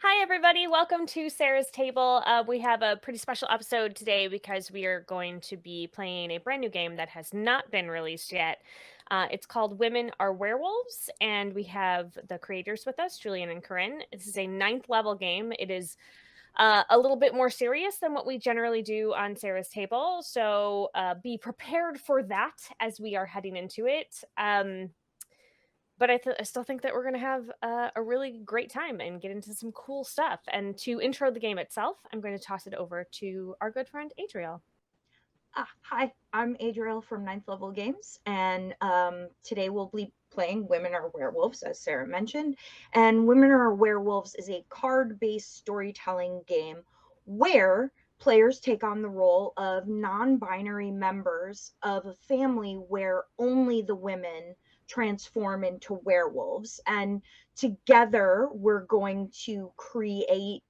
Hi, everybody. Welcome to Sarah's Table. We have a pretty special episode today because we are going to be playing a brand new game that has not been released yet. It's called Women Are Werewolves, and we have the creators with us, Julian and Corinne. This is a 9th level game. It is a little bit more serious than what we generally do on Sarah's Table, so be prepared for that as we are heading into it. But I still think that we're going to have a really great time and get into some cool stuff. And to intro the game itself, I'm going to toss it over to our good friend Adriel. Hi, I'm Adriel from 9th Level Games, and today we'll be playing Women Are Werewolves, as Sarah mentioned. And Women Are Werewolves is a card-based storytelling game where players take on the role of non-binary members of a family where only the women transform into werewolves. And together we're going to create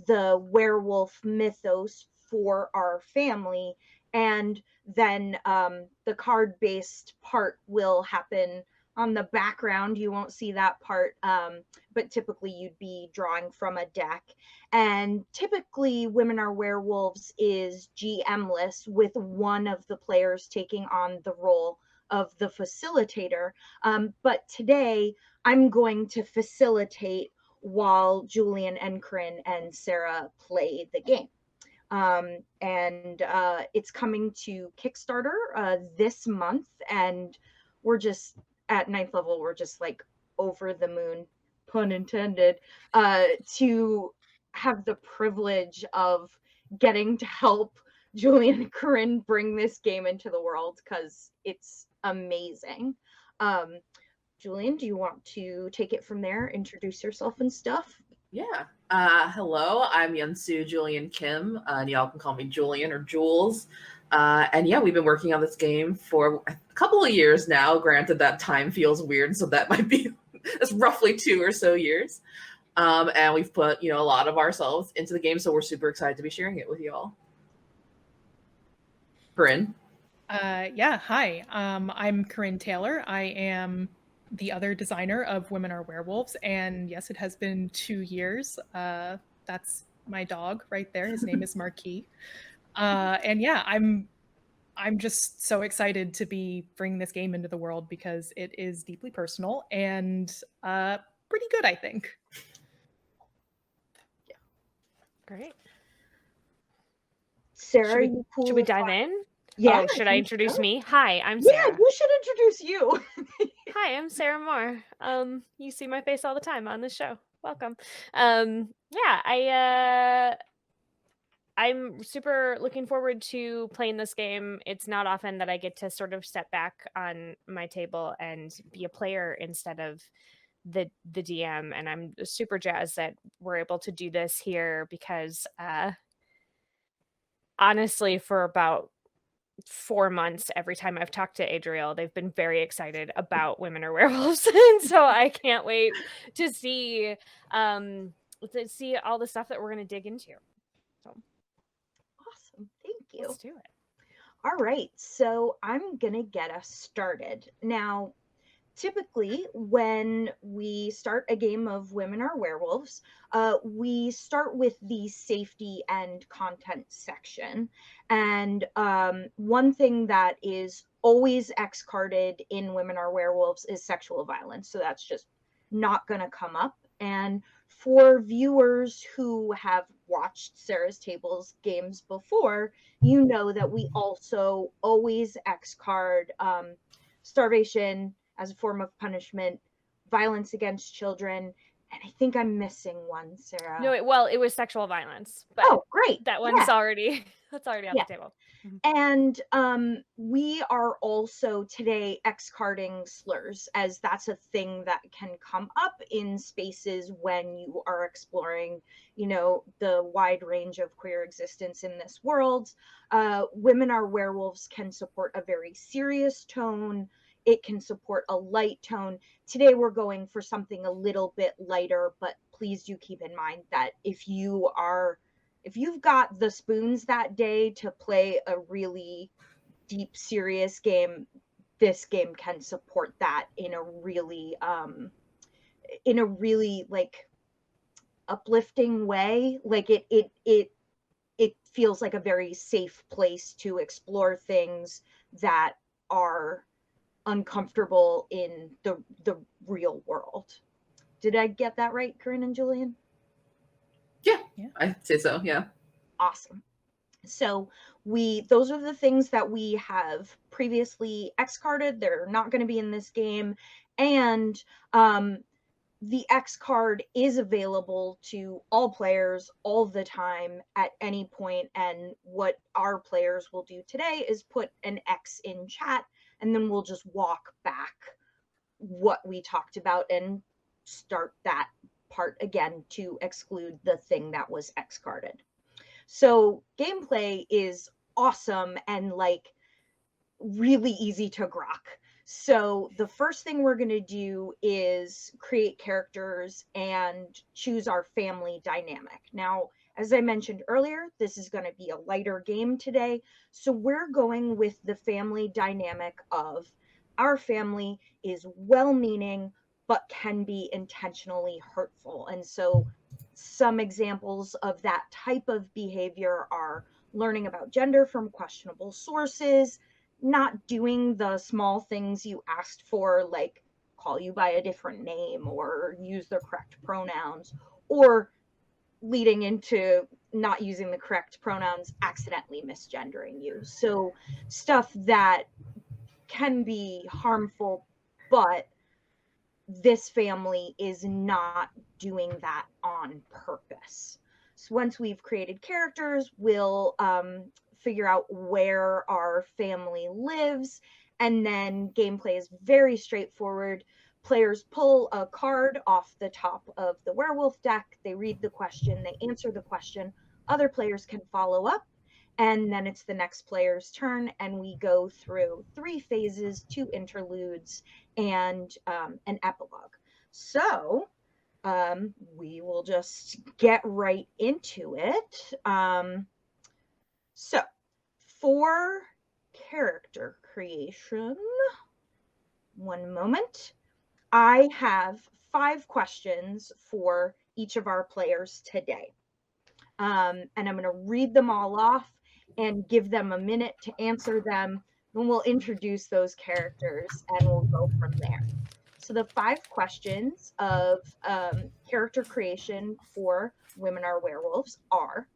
the werewolf mythos for our family, and then the card-based part will happen on the background. You won't see that part, but typically you'd be drawing from a deck. And typically Women Are Werewolves is GM-less, with one of the players taking on the role of the facilitator. But today I'm going to facilitate while Julian and Corinne and Sarah play the game. And it's coming to Kickstarter this month, and we're just at 9th level. We're just like over the moon, pun intended, to have the privilege of getting to help Julian and Corinne bring this game into the world, because it's amazing. Julian, do you want to take it from there, introduce yourself and stuff? Yeah. Hello, I'm Yunsu Julian Kim, and y'all can call me Julian or Jules. And yeah, we've been working on this game for a couple of years now. Granted, that time feels weird, so that might be it's roughly 2 or so years. And we've put a lot of ourselves into the game, so we're super excited to be sharing it with y'all. Corinne. Yeah, hi. I'm Corinne Taylor. I am the other designer of Women Are Werewolves, and yes, it has been 2 years. That's my dog right there. His name is Marquis. And yeah, I'm just so excited to be bringing this game into the world because it is deeply personal and pretty good, I think. Yeah. Great. Sarah, should we dive in? Yeah. Oh, should I introduce me? Hi, I'm Yeah, Sarah. you should introduce you. Hi, I'm Sarah Moore. You see my face all the time on this show. Welcome. Yeah, I'm super looking forward to playing this game. It's not often that I get to sort of step back on my table and be a player instead of the DM, and I'm super jazzed that we're able to do this here because honestly, for about 4 months, every time I've talked to Adriel, they've been very excited about Women Are Werewolves, and so I can't wait to see all the stuff that we're gonna dig into. So Awesome. Thank you. let's do it. All right. So I'm going to get us started. Now, typically, when we start a game of Women Are Werewolves, we start with the safety and content section. And one thing that is always X carded in Women Are Werewolves is sexual violence. So that's just not going to come up. And for viewers who have watched Sarah's Tables games before, you know that we also always X card starvation as a form of punishment, violence against children, and I think I'm missing one, Sarah. No, it was sexual violence, but great. that one's already that's already on the table. And we are also today X-carding slurs, as that's a thing that can come up in spaces when you are exploring, the wide range of queer existence in this world. Women Are Werewolves can support a very serious tone. It can support a light tone. Today we're going for something a little bit lighter, but please do keep in mind that if you've got the spoons that day to play a really deep, serious game, this game can support that in a really like uplifting way. Like it feels like a very safe place to explore things that are uncomfortable in the real world. Did I get that right, Corinne and Julian? Yeah, Yeah. I'd say so. Yeah. Awesome. So those are the things that we have previously X-carded. They're not going to be in this game. And the X card is available to all players all the time at any point. And what our players will do today is put an X in chat, and then we'll just walk back what we talked about and start that part again to exclude the thing that was X carded. So gameplay is awesome and like really easy to grok. So the first thing we're going to do is create characters and choose our family dynamic. Now, as I mentioned earlier, this is going to be a lighter game today. So we're going with the family dynamic of our family is well-meaning, but can be intentionally hurtful. And so some examples of that type of behavior are learning about gender from questionable sources, not doing the small things you asked for, like call you by a different name or use the correct pronouns, or leading into not using the correct pronouns, accidentally misgendering you. So stuff that can be harmful, but this family is not doing that on purpose. So once we've created characters, we'll figure out where our family lives, and then gameplay is very straightforward. Players pull a card off the top of the werewolf deck, they read the question, they answer the question, other players can follow up, and then it's the next player's turn, and we go through 3 phases, 2 interludes, and an epilogue. So we will just get right into it. So for character creation, one moment, I have 5 questions for each of our players today. And I'm going to read them all off and give them a minute to answer them. Then we'll introduce those characters and we'll go from there. So the 5 questions of character creation for Women Are Werewolves are: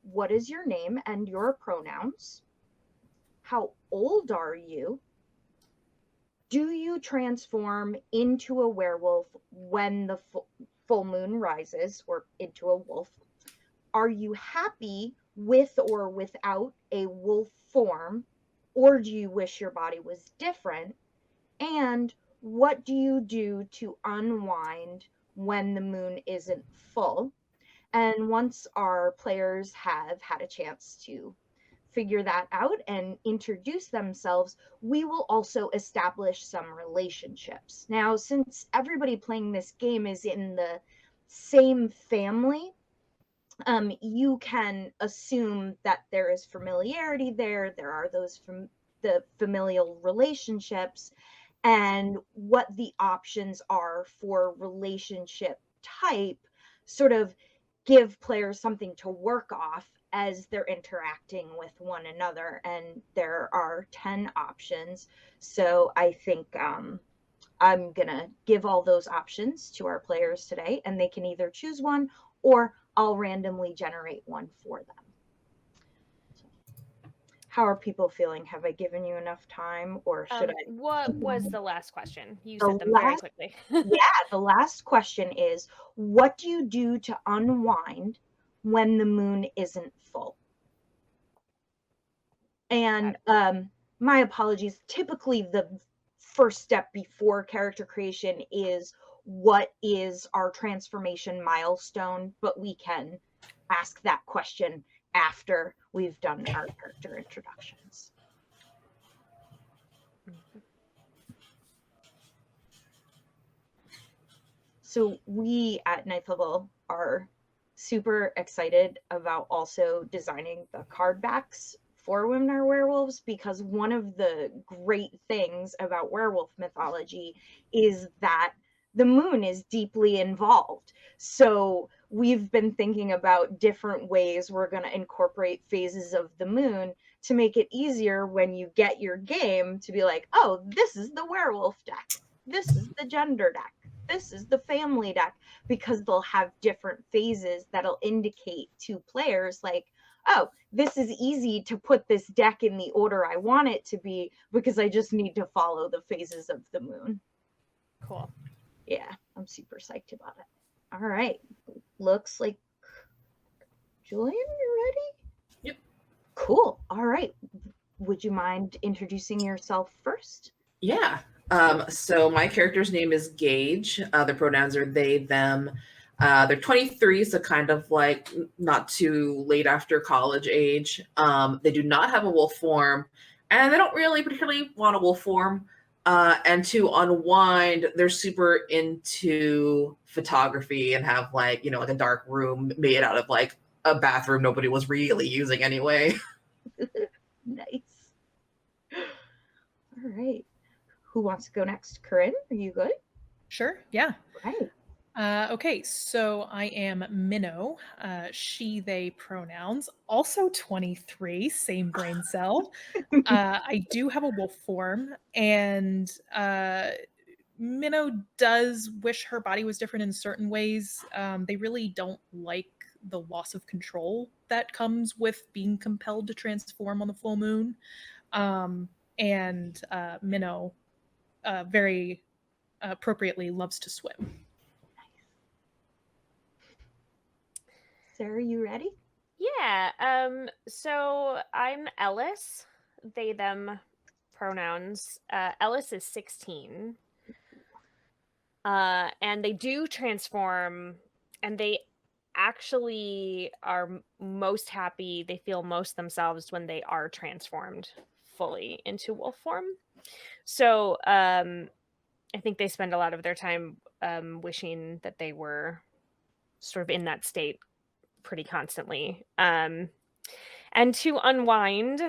what is your name and your pronouns? How old are you? Do you transform into a werewolf when the full moon rises, or into a wolf? Are you happy with or without a wolf form, or do you wish your body was different? And what do you do to unwind when the moon isn't full? And once our players have had a chance to figure that out and introduce themselves, we will also establish some relationships. Now, since everybody playing this game is in the same family, you can assume that there is familiarity there. There are those from the familial relationships, and what the options are for relationship type sort of give players something to work off as they're interacting with one another. And there are 10 options. So I think I'm gonna give all those options to our players today, and they can either choose one or I'll randomly generate one for them. How are people feeling? Have I given you enough time, or should I? What was the last question? You The said them very quickly. Yeah, the last question is, what do you do to unwind when the moon isn't full? And my apologies, typically the first step before character creation is what is our transformation milestone, but we can ask that question after we've done our character introductions. So we at Ninth Level are super excited about also designing the card backs for Women Are Werewolves, because one of the great things about werewolf mythology is that the moon is deeply involved. So we've been thinking about different ways we're going to incorporate phases of the moon to make it easier when you get your game to be like, oh, this is the werewolf deck. This is the gender deck. This is the family deck, because they'll have different phases that'll indicate to players like, oh, this is easy to put this deck in the order I want it to be because I just need to follow the phases of the moon. Cool. Yeah, I'm super psyched about it. All right. Looks like Julian, you ready? Yep. Cool. All right. Would you mind introducing yourself first? Yeah. So my character's name is Gage. The pronouns are they, them. They're 23, so kind of like not too late after college age. They do not have a wolf form, and they don't really particularly want a wolf form. And to unwind, they're super into photography and have like, like a dark room made out of like a bathroom nobody was really using anyway. Nice. All right. Who wants to go next? Corinne, are you good? Sure, yeah. Right. Okay, so I am Minnow, she, they pronouns, also 23, same brain cell. I do have a wolf form, and Minnow does wish her body was different in certain ways. They really don't like the loss of control that comes with being compelled to transform on the full moon. And Minnow very appropriately loves to swim. Sarah, you ready? Yeah. So I'm Ellis. They, them pronouns. Ellis is 16. And they do transform, and they actually are most happy. They feel most themselves when they are transformed fully into wolf form. So I think they spend a lot of their time wishing that they were sort of in that state pretty constantly. And to unwind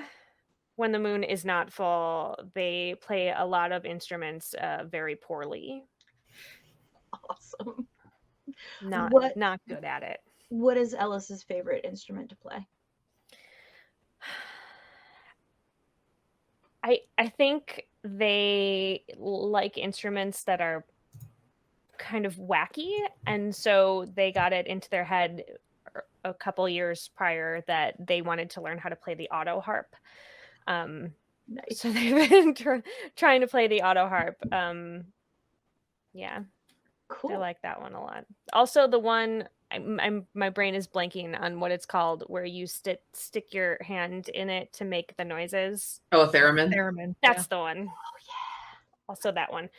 when the moon is not full, they play a lot of instruments very poorly. Awesome. Not good at it. What is Ellis's favorite instrument to play? I think they like instruments that are kind of wacky, and so they got it into their head a couple years prior that they wanted to learn how to play the auto harp. Nice. So they've been trying to play the auto harp. Yeah, Cool. I like that one a lot. Also, the one my brain is blanking on what it's called, where you stick your hand in it to make the noises. Oh, a theremin. Theremin. That's the one. Oh yeah. Also that one.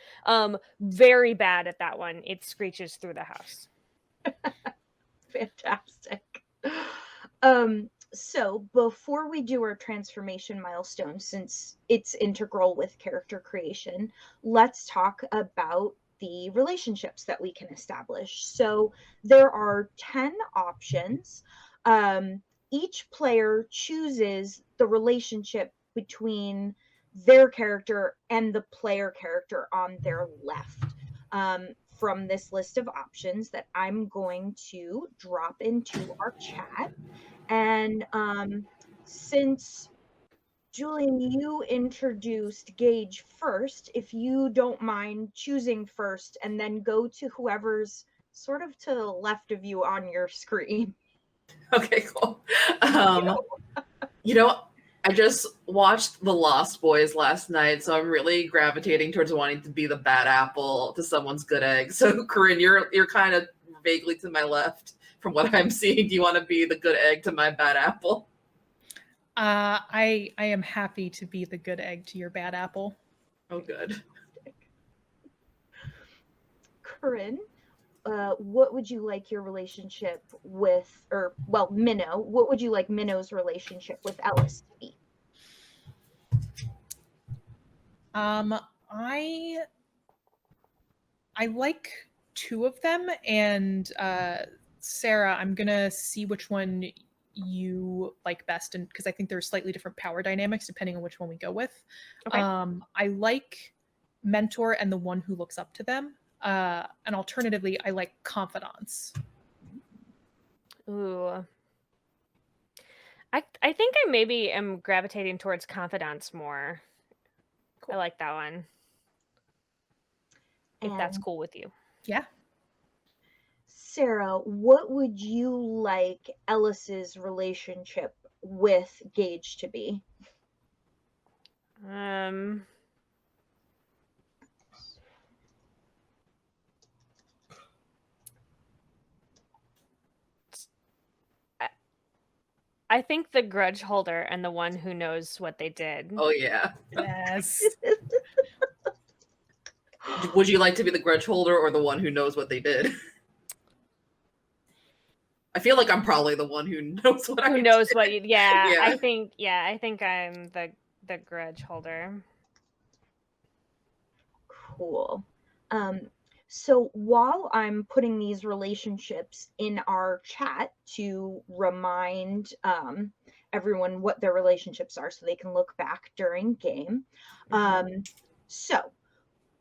Very bad at that one. It screeches through the house. Fantastic. So before we do our transformation milestone, since it's integral with character creation, let's talk about the relationships that we can establish. So there are 10 options. Each player chooses the relationship between their character and the player character on their left. From this list of options that I'm going to drop into our chat. And since Julian, you introduced Gage first, if you don't mind choosing first and then go to whoever's sort of to the left of you on your screen. Okay, cool. I just watched The Lost Boys last night, so I'm really gravitating towards wanting to be the bad apple to someone's good egg. So, Corinne, you're kind of vaguely to my left from what I'm seeing. Do you want to be the good egg to my bad apple? I am happy to be the good egg to your bad apple. Oh, good. Corinne, what would you like your relationship with, Minnow, what would you like Minnow's relationship with Ellis to be? I like two of them, and Sarah, I'm gonna see which one you like best, and because I think there's slightly different power dynamics depending on which one we go with. Okay. I like Mentor and the one who looks up to them. And alternatively, I like confidants. Ooh. I think I maybe am gravitating towards confidants more. Cool. I like that one. If that's And cool with you. Yeah. Sarah, what would you like Ellis's relationship with Gage to be? I think the grudge holder and the one who knows what they did. Oh yeah. Yes. Would you like to be the grudge holder or the one who knows what they did? I feel like I'm probably the one who knows what Who I knows did. what you, yeah, Yeah. I think I'm the grudge holder. Cool. So while I'm putting these relationships in our chat to remind everyone what their relationships are so they can look back during game. So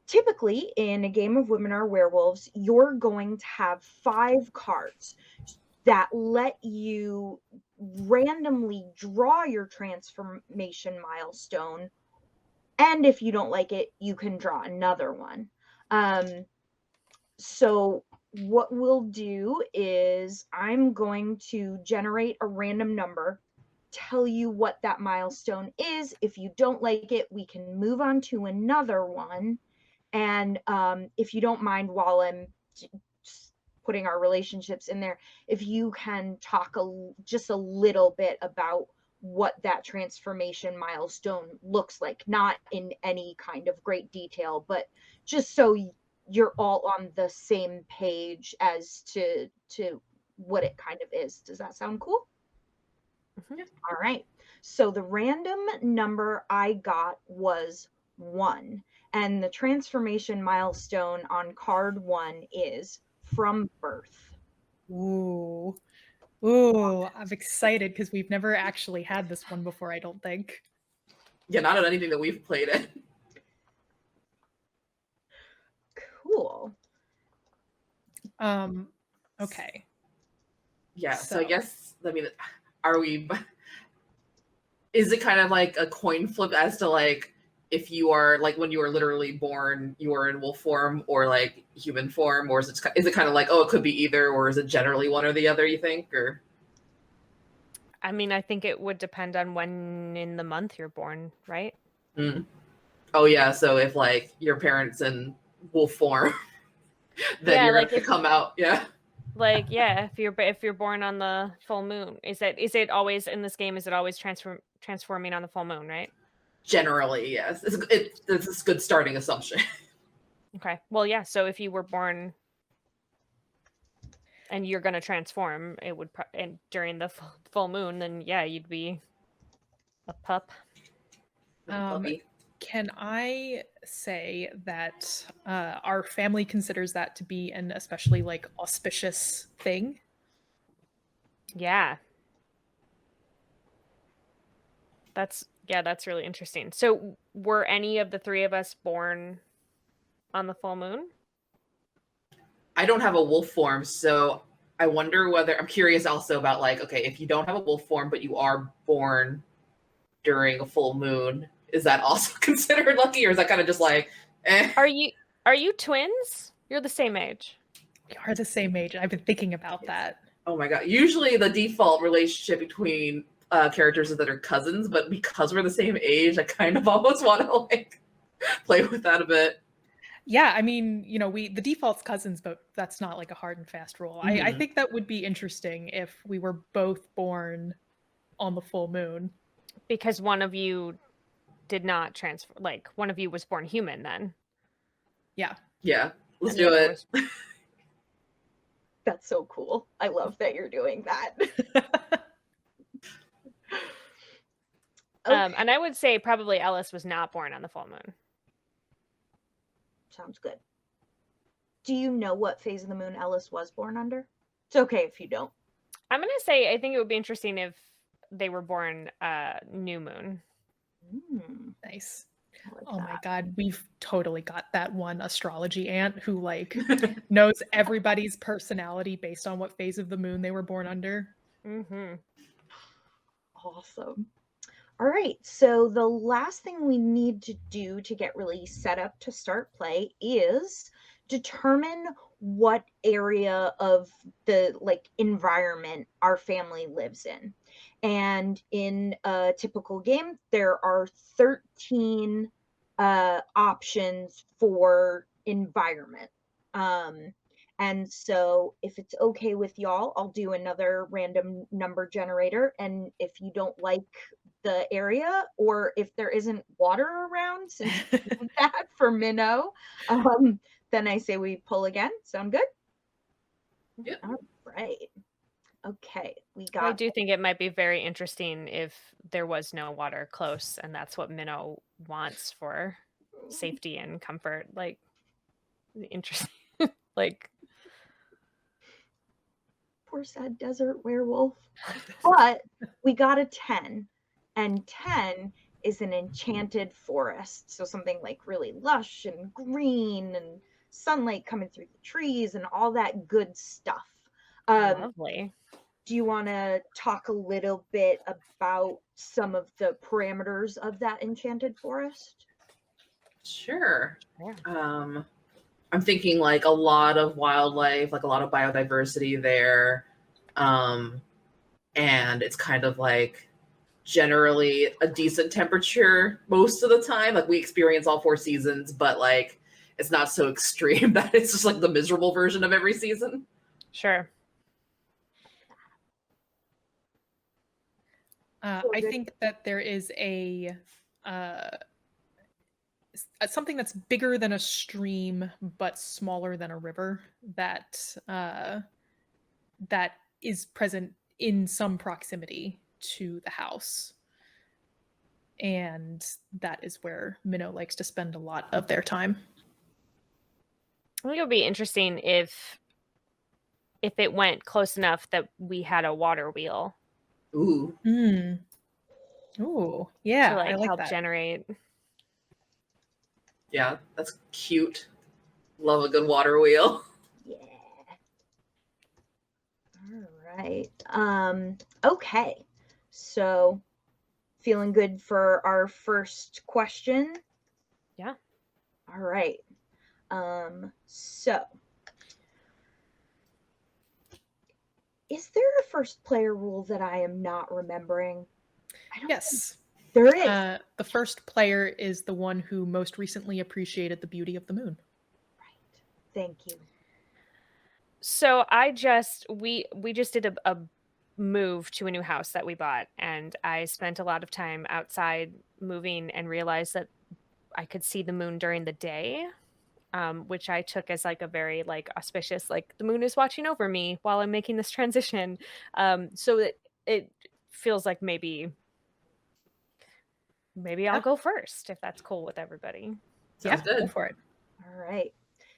typically in a game of Women Are Werewolves, you're going to have 5 cards that let you randomly draw your transformation milestone. And if you don't like it, you can draw another one. So what we'll do is I'm going to generate a random number, tell you what that milestone is. If you don't like it, we can move on to another one. And if you don't mind, while I'm putting our relationships in there, if you can talk just a little bit about what that transformation milestone looks like, not in any kind of great detail, but just so you're all on the same page as to what it kind of is. Does that sound cool? Mm-hmm. All right. So the random number I got was 1. And the transformation milestone on card 1 is from birth. Ooh. Ooh, I'm excited because we've never actually had this one before, I don't think. Yeah, not on anything that we've played in. Cool. Okay. Yeah, so I guess, I mean, is it kind of like a coin flip as to like, if you are like when you are literally born, you are in wolf form or like human form, or is it kind of like, oh, it could be either, or is it generally one or the other, you think? Or I mean, I think it would depend on when in the month you're born, right? Oh yeah, so if like your parents in wolf form, then Yeah, you're like gonna come out, yeah. Like, yeah, if you're born on the full moon, is it always in this game? Is it always transforming on the full moon, right? Generally, yes. It's a good starting assumption. Okay. Well, yeah. So if you were born and you're gonna transform, it would and during the full moon, then yeah, you'd be a pup. Puppy. Can I say that our family considers that to be an especially like auspicious thing? Yeah. That's really interesting. So were any of the 3 of us born on the full moon? I don't have a wolf form, so I wonder whether, I'm curious also about like, okay, if you don't have a wolf form but you are born during a full moon, is that also considered lucky, or is that kind of just like, eh? Are you twins? You're the same age. We are the same age. I've been thinking about that. Oh my god. Usually the default relationship between characters is that are cousins, but because we're the same age, I kind of almost want to like play with that a bit. Yeah, I mean, the default's cousins, but that's not like a hard and fast rule. I think that would be interesting if we were both born on the full moon. Because one of you did not transfer, like one of you was born human then. Yeah. Yeah, let's do it. That's so cool. I love that you're doing that. Okay. And I would say probably Ellis was not born on the full moon. Sounds good. Do you know what phase of the moon Ellis was born under? It's okay if you don't. I'm going to say I think it would be interesting if they were born new moon. Mm. Nice. like Oh my that. God, we've totally got that one astrology aunt who like knows everybody's personality based on what phase of the moon they were born under. Mm-hmm. Awesome. All right, so the last thing we need to do to get really set up to start play is determine what area of the environment our family lives in. And in a typical game, there are 13 options for environment. And so if it's okay with y'all, I'll do another random number generator. And if you don't like the area, or if there isn't water around, since you did that for Minnow, then I say we pull again. Sound good? Yep. All right. Okay, we I got do think it might be very interesting if there was no water close, and that's what Minnow wants for safety and comfort. Like, interesting. Like, poor sad desert werewolf. But we got a 10, and 10 is an enchanted forest. So something like really lush and green and sunlight coming through the trees and all that good stuff. lovely. Do you want to talk a little bit about some of the parameters of that enchanted forest? Sure. Yeah. I'm thinking like a lot of wildlife, like a lot of biodiversity there. And it's kind of like generally a decent temperature most of the time. Like we experience all 4 seasons, but like it's not so extreme that it's just like the miserable version of every season. Sure. I think that there is something that's bigger than a stream but smaller than a river that that is present in some proximity to the house, and that is where Minnow likes to spend a lot of their time. I think it would be interesting if it went close enough that we had a water wheel Ooh. Ooh, yeah, to like I like help that. generate. Yeah, that's cute. Love a good water wheel. Yeah. All right. Okay. So feeling good for our first question? Yeah. All right. So is there a first player rule that I am not remembering? I don't Yes. think there is. The first player is the one who most recently appreciated the beauty of the moon. Right. Thank you. So we just did a move to a new house that we bought, and I spent a lot of time outside moving and realized that I could see the moon during the day, which I took as like a very like auspicious, like the moon is watching over me while I'm making this transition. So it feels like maybe I'll go first if that's cool with everybody. Sounds Go good. for it. All right.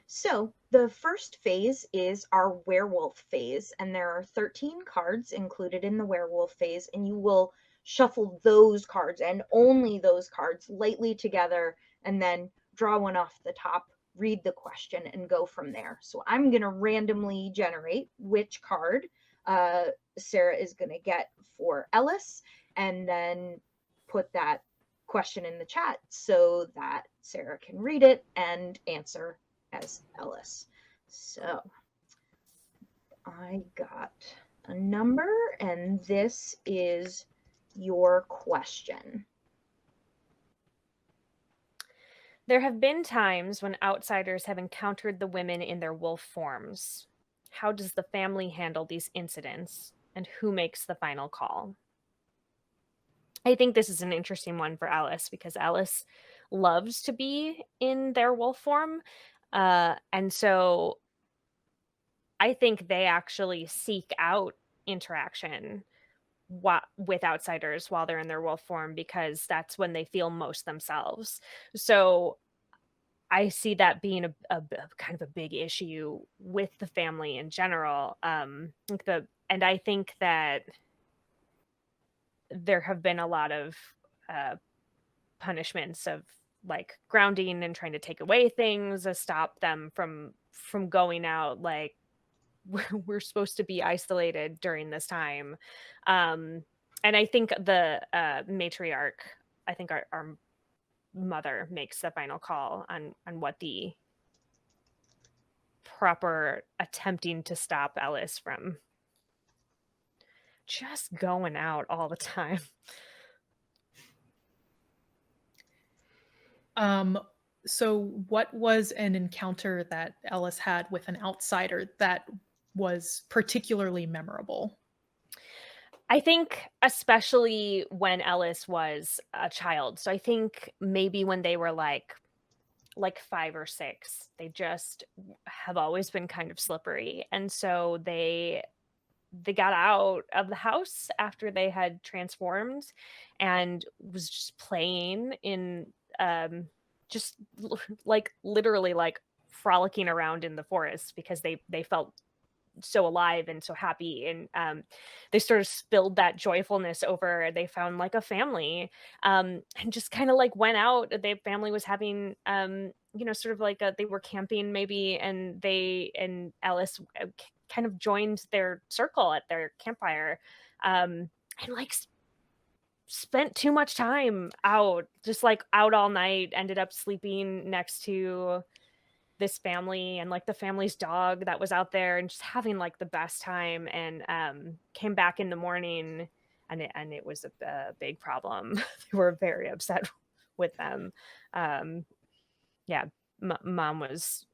So the first phase is our werewolf phase, and there are 13 cards included in the werewolf phase, and you will shuffle those cards and only those cards lightly together, and then draw one off the top, read the question, and go from there. So I'm going to randomly generate which card Sarah is going to get for Ellis, and then put that question in the chat so that Sarah can read it and answer as Ellis. So I got a number, and this is your question. There have been times when outsiders have encountered the women in their wolf forms. How does the family handle these incidents, and who makes the final call? I think this is an interesting one for Alice because Alice loves to be in their wolf form. And so I think they actually seek out interaction with outsiders while they're in their wolf form because that's when they feel most themselves. So I see that being a kind of a big issue with the family in general. And I think that there have been a lot of punishments of like grounding and trying to take away things to stop them from going out. Like we're supposed to be isolated during this time. And I think the matriarch, I think our mother makes the final call on what the proper attempting to stop Ellis from just going out all the time. So what was an encounter that Ellis had with an outsider that was particularly memorable? I think especially when Ellis was a child. So I think maybe when they were like 5 or 6, they just have always been kind of slippery. And so they got out of the house after they had transformed and was just playing in just like literally like frolicking around in the forest because they felt so alive and so happy, and they sort of spilled that joyfulness over. They found like a family, and just kind of like went out. The family was having sort of like they were camping maybe, and Alice kind of joined their circle at their campfire, and like spent too much time out, just like out all night, ended up sleeping next to this family and like the family's dog that was out there, and just having like the best time, and came back in the morning and it was a big problem. They were very upset with them. Yeah, mom was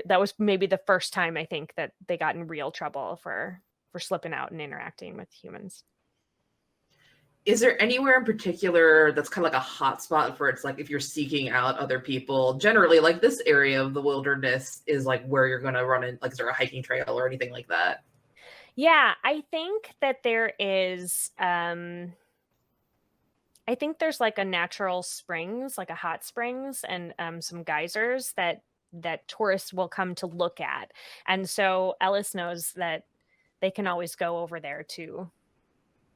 that was maybe the first time I think that they got in real trouble for slipping out and interacting with humans. Is there anywhere in particular that's kind of like a hot spot for it's like if you're seeking out other people? Generally, like this area of the wilderness is like where you're going to run in, like is there a hiking trail or anything like that? Yeah, I think that there is I think there's like a natural springs, like a hot springs, and some geysers that tourists will come to look at. And so Ellis knows that they can always go over there to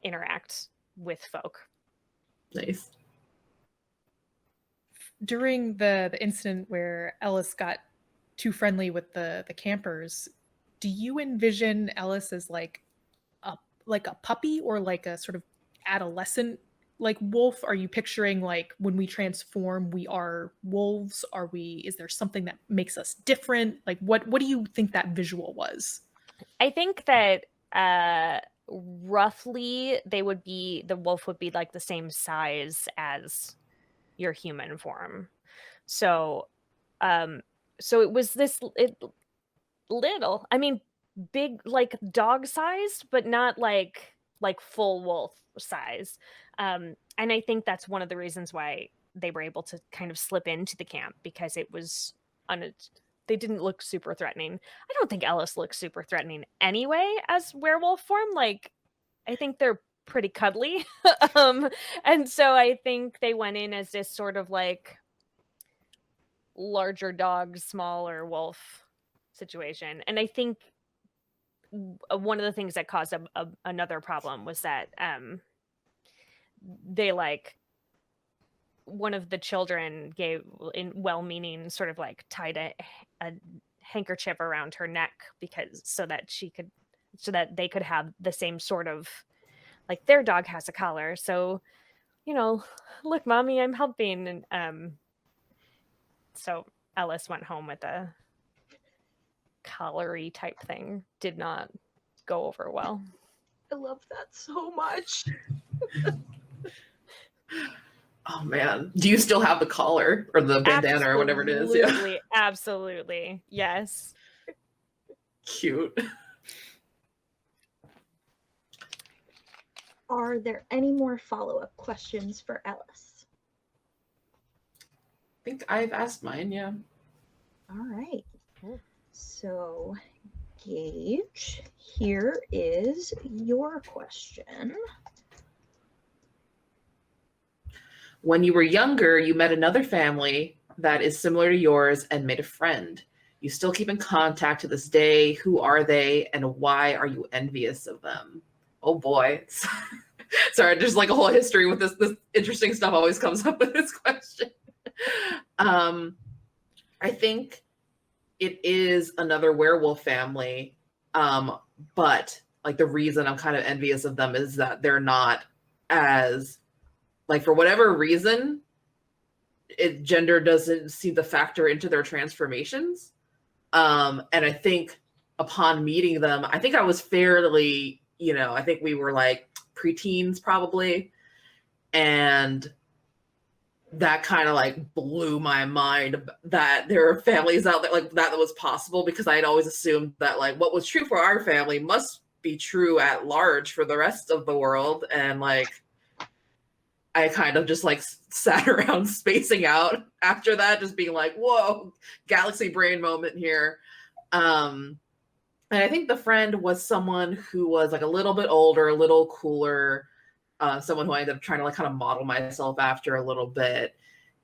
interact with folk. Nice. During the incident where Ellis got too friendly with the campers, do you envision Ellis as like a puppy or like a sort of adolescent like wolf? Are you picturing like when we transform we are wolves? Is there something that makes us different? Like what do you think that visual was? I think that roughly the wolf would be like the same size as your human form. So it was little, I mean big, like dog sized, but not like full wolf size. And I think that's one of the reasons why they were able to kind of slip into the camp, because it was they didn't look super threatening. I don't think Ellis looks super threatening anyway as werewolf form. Like, I think they're pretty cuddly. And so I think they went in as this sort of like larger dog, smaller wolf situation. And I think one of the things that caused another problem was that they like one of the children gave in well-meaning sort of like tied a handkerchief around her neck so that they could have the same sort of like their dog has a collar. So, look, mommy, I'm helping. And so Ellis went home with a collary type thing. Did not go over well. I love that so much. Oh man, do you still have the collar or the bandana or whatever it is? Yeah. Absolutely, yes. Cute. Are there any more follow-up questions for Ellis? I think I've asked mine, yeah. All right. Cool. So, Gage, here is your question. When you were younger, you met another family that is similar to yours and made a friend. You still keep in contact to this day. Who are they and why are you envious of them? Oh boy. Sorry, there's like a whole history with this interesting stuff always comes up with this question. I think it is another werewolf family, but like the reason I'm kind of envious of them is that they're not as, like, for whatever reason, gender doesn't seem to factor into their transformations. And I think upon meeting them, I think I was fairly, I think we were like preteens probably, and that kind of like blew my mind that there are families out there like that was possible, because I had always assumed that like what was true for our family must be true at large for the rest of the world. And like I kind of just like sat around spacing out after that, just being like, whoa, galaxy brain moment here. And I think the friend was someone who was like a little bit older, a little cooler, someone who I ended up trying to like kind of model myself after a little bit.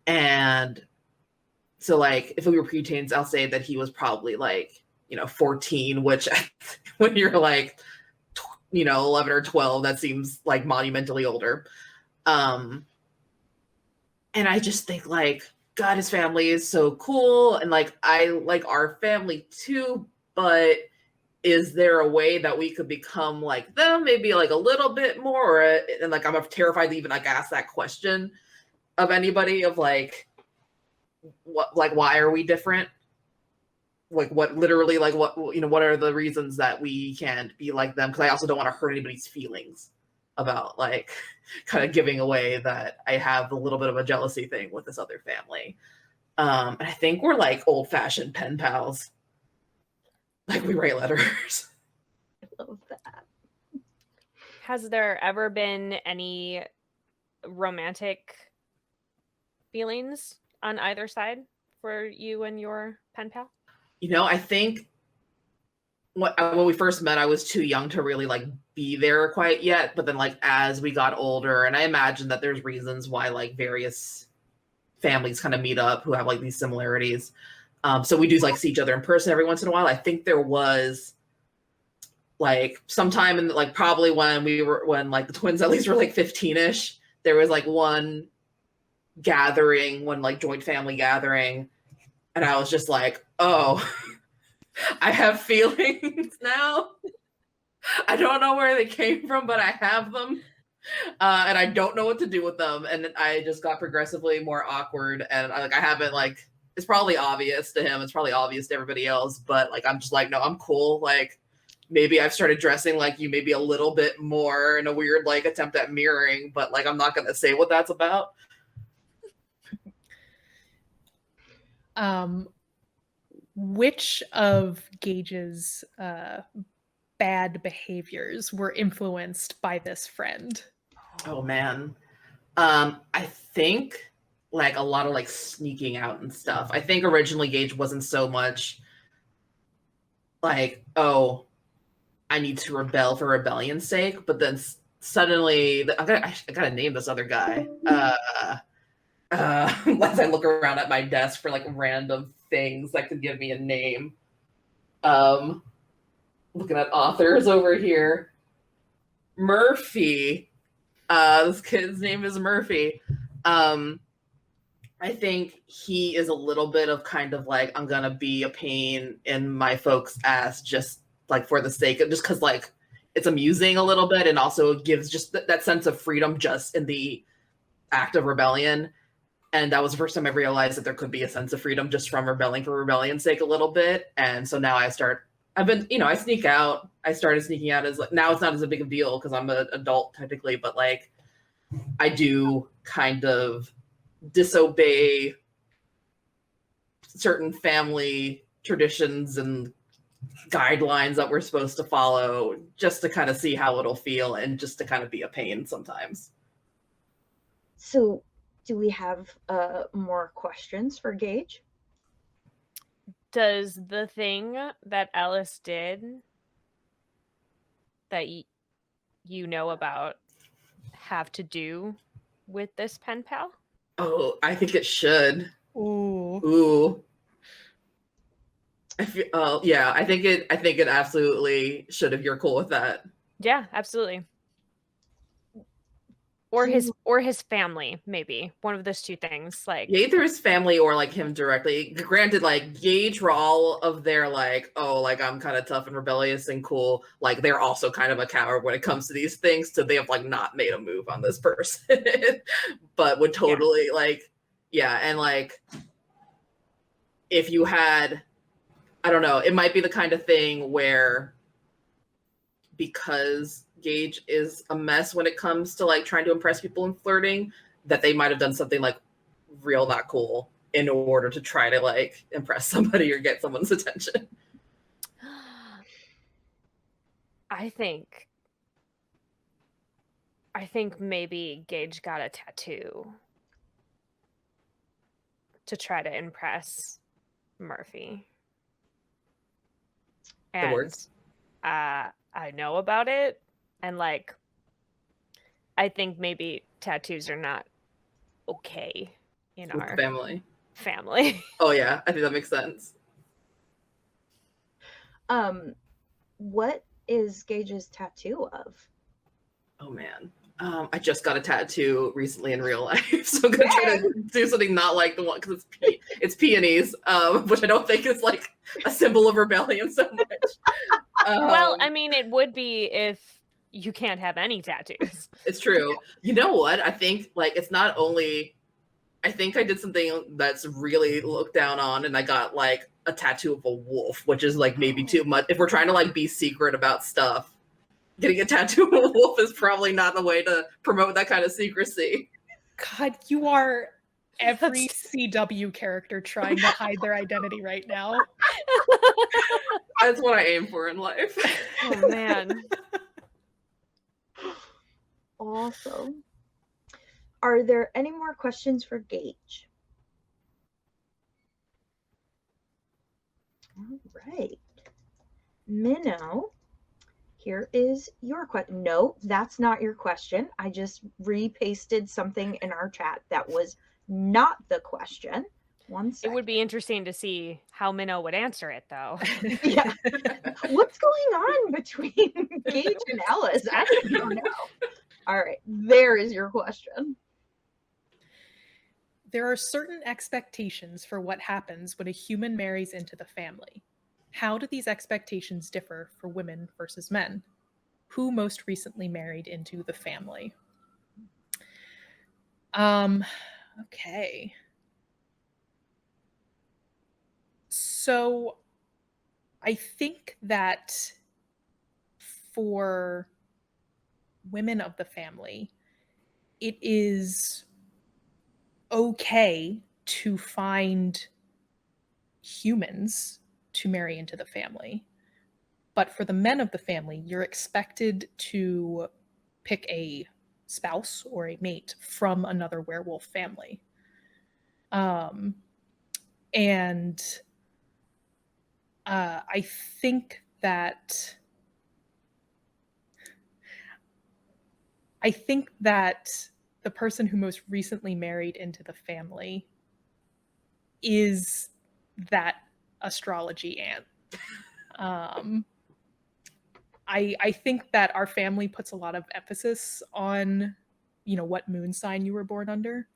And so like if we were preteens, I'll say that he was probably like, 14, which when you're like, 11 or 12, that seems like monumentally older. And I just think like, God, his family is so cool. And like, I like our family too, but is there a way that we could become like them, maybe like a little bit more? And like, I'm terrified to even like ask that question of anybody of like, what, like, why are we different? Like what literally, like what are the reasons that we can't be like them? Because I also don't want to hurt anybody's feelings about like kind of giving away that I have a little bit of a jealousy thing with this other family. And I think we're like old-fashioned pen pals. Like we write letters. I love that. Has there ever been any romantic feelings on either side for you and your pen pal? I think when we first met, I was too young to really like be there quite yet. But then like as we got older, and I imagine that there's reasons why like various families kind of meet up who have like these similarities. So we do like see each other in person every once in a while. I think there was like sometime in like probably when like the twins at least were like 15-ish, there was like one gathering, one like joint family gathering, and I was just like, oh, I have feelings now. I don't know where they came from, but I have them. And I don't know what to do with them. And I just got progressively more awkward. And I haven't like, it's probably obvious to him. It's probably obvious to everybody else. But like, I'm just like, no, I'm cool. Like maybe I've started dressing like you maybe a little bit more in a weird like attempt at mirroring. But like, I'm not going to say what that's about. Which of Gage's bad behaviors were influenced by this friend? Oh man. I think like a lot of like sneaking out and stuff. I think originally Gage wasn't so much like, oh, I need to rebel for rebellion's sake, but then suddenly I gotta name this other guy. As I look around at my desk for like random things that could give me a name. Looking at authors over here. Murphy. This kid's name is Murphy. I think he is a little bit of kind of like, I'm gonna be a pain in my folks' ass just like for the sake of, just because like it's amusing a little bit, and also it gives just that sense of freedom just in the act of rebellion. And that was the first time I realized that there could be a sense of freedom just from rebelling for rebellion's sake a little bit. And so now I sneak out. I started sneaking out as like, now it's not as a big of a deal because I'm an adult technically, but like I do kind of disobey certain family traditions and guidelines that we're supposed to follow just to kind of see how it'll feel and just to kind of be a pain sometimes. So do we have more questions for Gage? Does the thing that Ellis did that you know about have to do with this pen pal? Oh, I think it should. Ooh. I feel, yeah, I think it absolutely should, if you're cool with that. Yeah, absolutely. or his family, maybe one of those two things. Like either his family or like him directly. Granted, like Gage, for all of their like, oh, like I'm kind of tough and rebellious and cool, like they're also kind of a coward when it comes to these things. So they have like not made a move on this person, but would totally like, yeah, and like if you had, I don't know, it might be the kind of thing where because Gage is a mess when it comes to like trying to impress people and flirting, that they might have done something like real not cool in order to try to like impress somebody or get someone's attention. I think maybe Gage got a tattoo to try to impress Murphy. That works. I know about it, and like I think maybe tattoos are not okay in With our the family. Oh yeah, I think that makes sense. What is Gage's tattoo of? Oh man. I just got a tattoo recently in real life, so I'm gonna try to do something not like the one because it's peonies, which I don't think is like a symbol of rebellion so much. Well, I mean, it would be if you can't have any tattoos. It's true. You know what? I think like it's not only. I think I did something that's really looked down on, and I got like a tattoo of a wolf, which is like maybe too much. If we're trying to like be secret about stuff, getting a tattoo of a wolf is probably not the way to promote that kind of secrecy. God, you are every CW character trying to hide their identity right now. That's what I aim for in life. Oh man. Awesome. Are there any more questions for Gage? All right. Minnow, here is your question. No, that's not your question. I just repasted something in our chat that was not the question. One second. It would be interesting to see how Minnow would answer it, though. Yeah. What's going on between Gage and Ellis? I don't know. All right. There is your question. There are certain expectations for what happens when a human marries into the family. How do these expectations differ for women versus men? Who most recently married into the family? Okay. So I think that for women of the family, it is okay to find humans to marry into the family. But for the men of the family, you're expected to pick a spouse or a mate from another werewolf family. I think that the person who most recently married into the family is that astrology aunt. I think that our family puts a lot of emphasis on, what moon sign you were born under.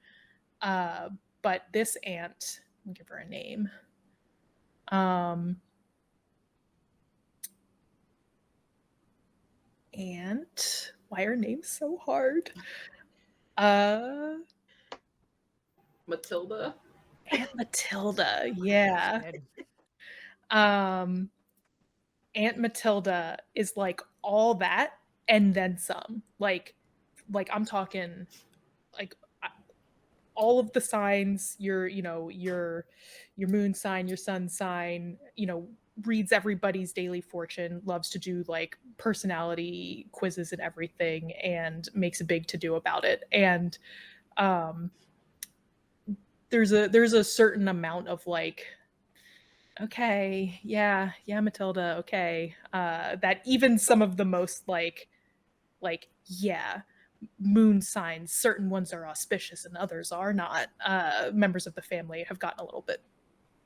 But this aunt, I'll give her a name. Aunt, why are names so hard? Matilda. Aunt Matilda, yeah. Aunt Matilda is like all that and then some. Like I'm talking like all of the signs, your moon sign, your sun sign, reads everybody's daily fortune, loves to do like personality quizzes and everything, and makes a big to-do about it. And there's a certain amount of like, okay, yeah, Matilda, okay, that even some of the most like yeah, moon signs, certain ones are auspicious and others are not, members of the family have gotten a little bit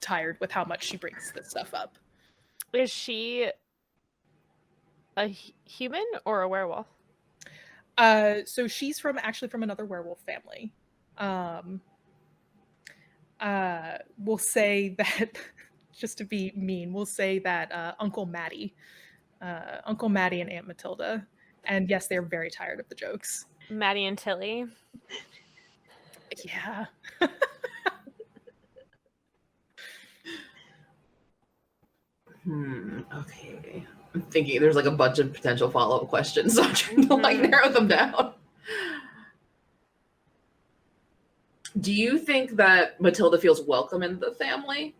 tired with how much she brings this stuff up. Is she a human or a werewolf? So she's actually from another werewolf family. We'll say that, just to be mean, we'll say that Uncle Maddie and Aunt Matilda. And yes, they're very tired of the jokes. Maddie and Tilly. Yeah. Okay. I'm thinking there's like a bunch of potential follow-up questions, so I'm trying to like narrow them down. Do you think that Matilda feels welcome in the family?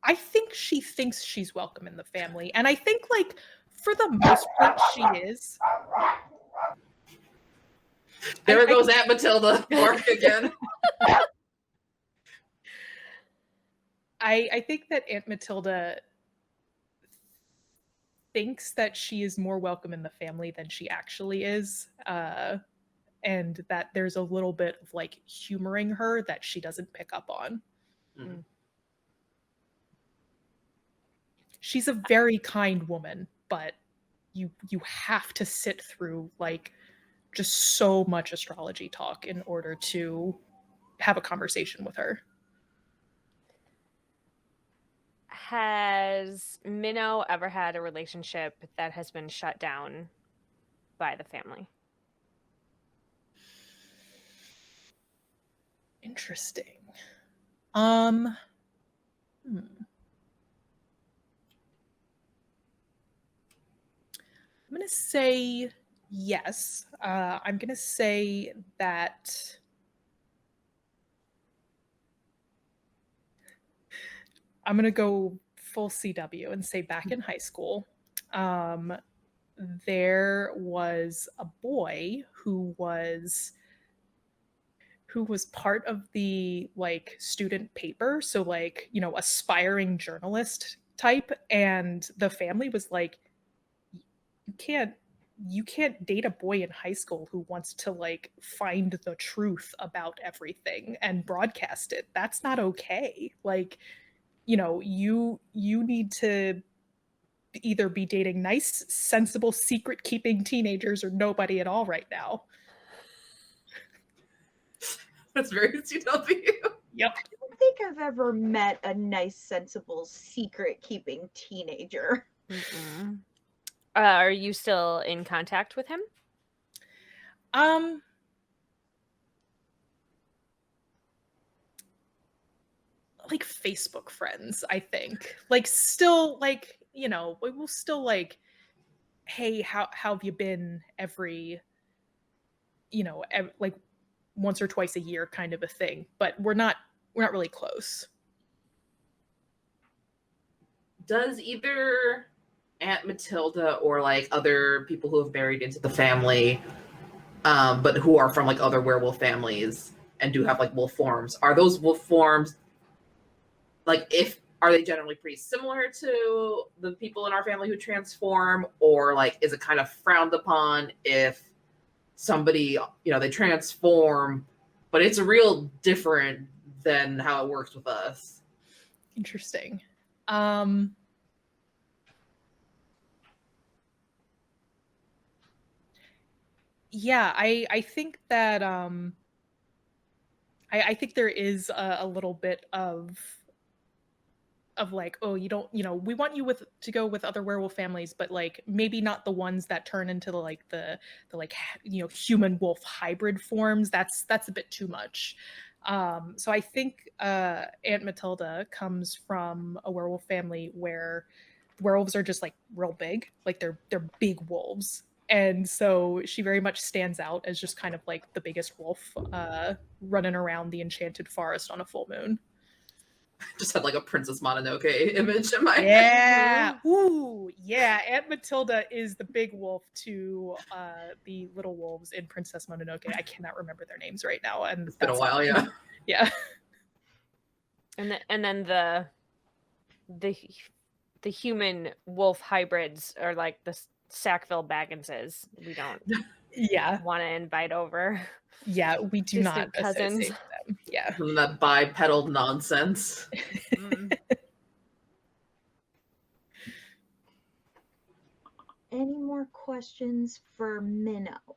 I think she thinks she's welcome in the family. And I think, like, for the most part, she is. There goes Aunt Matilda, bark again. I think that Aunt Matilda thinks that she is more welcome in the family than she actually is. And that there's a little bit of like humoring her that she doesn't pick up on. Mm. She's a very kind woman, but you have to sit through like just so much astrology talk in order to have a conversation with her. Has Minnow ever had a relationship that has been shut down by the family? Interesting. I'm gonna say yes. I'm gonna say that I'm gonna go full CW and say back in high school, there was a boy who was part of the like student paper, so like, you know, aspiring journalist type, and the family was like, you can't date a boy in high school who wants to like find the truth about everything and broadcast it. That's not okay. Like, you know, you need to either be dating nice, sensible, secret-keeping teenagers or nobody at all right now. That's very CW. Yep. I don't think I've ever met a nice, sensible, secret-keeping teenager. Are you still in contact with him? Like Facebook friends, I think. Like still, like, you know, we will still like, hey, how have you been, every, you know, like once or twice a year kind of a thing. But we're not really close. Does either Aunt Matilda or like other people who have married into the family, but who are from like other werewolf families and do have like wolf forms, are those wolf forms like, are they generally pretty similar to the people in our family who transform, or like is it kind of frowned upon if somebody, you know, they transform, but it's real different than how it works with us? Interesting. Yeah, I think that I think there is a little bit of like, oh, you don't, you know, we want you to go with other werewolf families, but like maybe not the ones that turn into like the like, you know, human wolf hybrid forms. That's a bit too much. So I think Aunt Matilda comes from a werewolf family where werewolves are just like real big, like they're big wolves. And so she very much stands out as just kind of like the biggest wolf running around the enchanted forest on a full moon. Just had like a Princess Mononoke image in my head. Yeah. Ooh, yeah. Aunt Matilda is the big wolf to the little wolves in Princess Mononoke. I cannot remember their names right now, and It's been a while, yeah. Yeah. And then the human wolf hybrids are like the Sackville Bagginses. We don't want to invite over. Yeah, we do not cousins. associate them. Yeah. From that bipedal nonsense. any more questions for Minnow?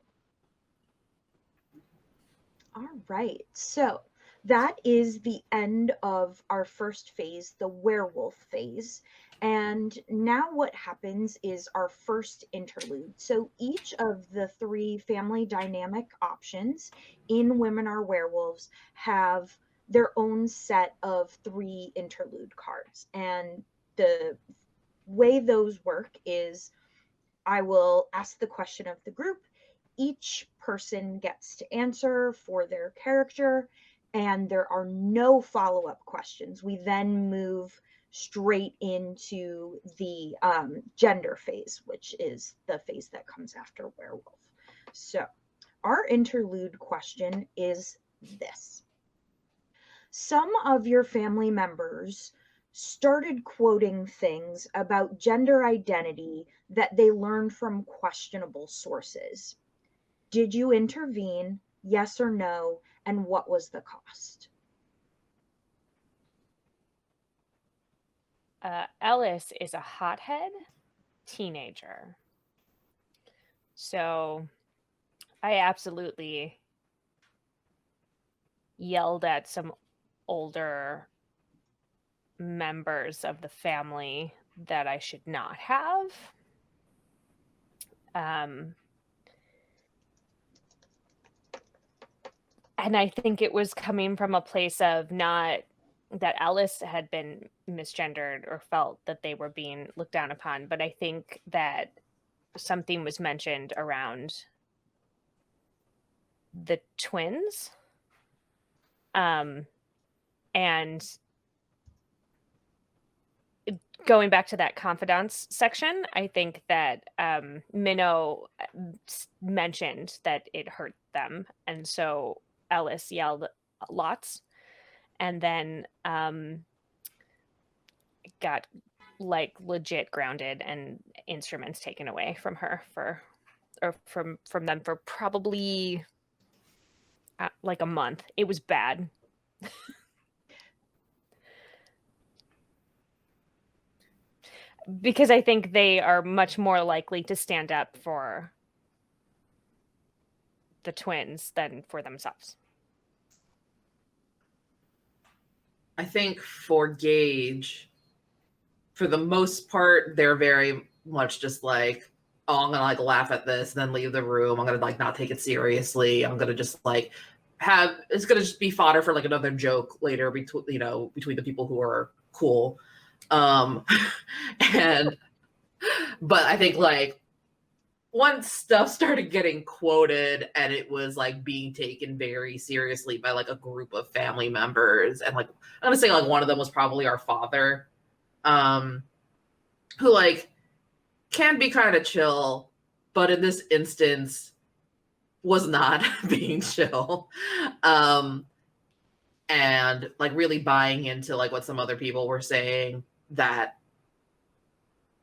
All right, so that is the end of our first phase, the werewolf phase. And now what happens is our first interlude. So each of the 3 family dynamic options in Women Are Werewolves have their own set of 3 interlude cards. And the way those work is I will ask the question of the group. Each person gets to answer for their character, and there are no follow-up questions. We then move straight into the gender phase, which is the phase that comes after werewolf. So our interlude question is this. Some of your family members started quoting things about gender identity that they learned from questionable sources. Did you intervene? Yes or no? And what was the cost? Ellis is a hothead teenager. So I absolutely yelled at some older members of the family that I should not have. And I think it was coming from a place of not that Ellis had been misgendered or felt that they were being looked down upon, but I think that something was mentioned around the twins. And going back to that confidants section, I think that Minnow mentioned that it hurt them. And so Ellis yelled lots and then got like legit grounded and instruments taken away from her from them for probably like a month. It was bad. Because I think they are much more likely to stand up for the twins than for themselves. I think for Gage, for the most part, they're very much just like, oh, I'm gonna like laugh at this, then leave the room. I'm gonna like not take it seriously. I'm gonna just like it's gonna just be fodder for like another joke later between the people who are cool. And but I think like once stuff started getting quoted and it was like being taken very seriously by like a group of family members, and like I'm gonna say like one of them was probably our father, who like can be kind of chill, but in this instance was not being chill. And like really buying into like what some other people were saying, that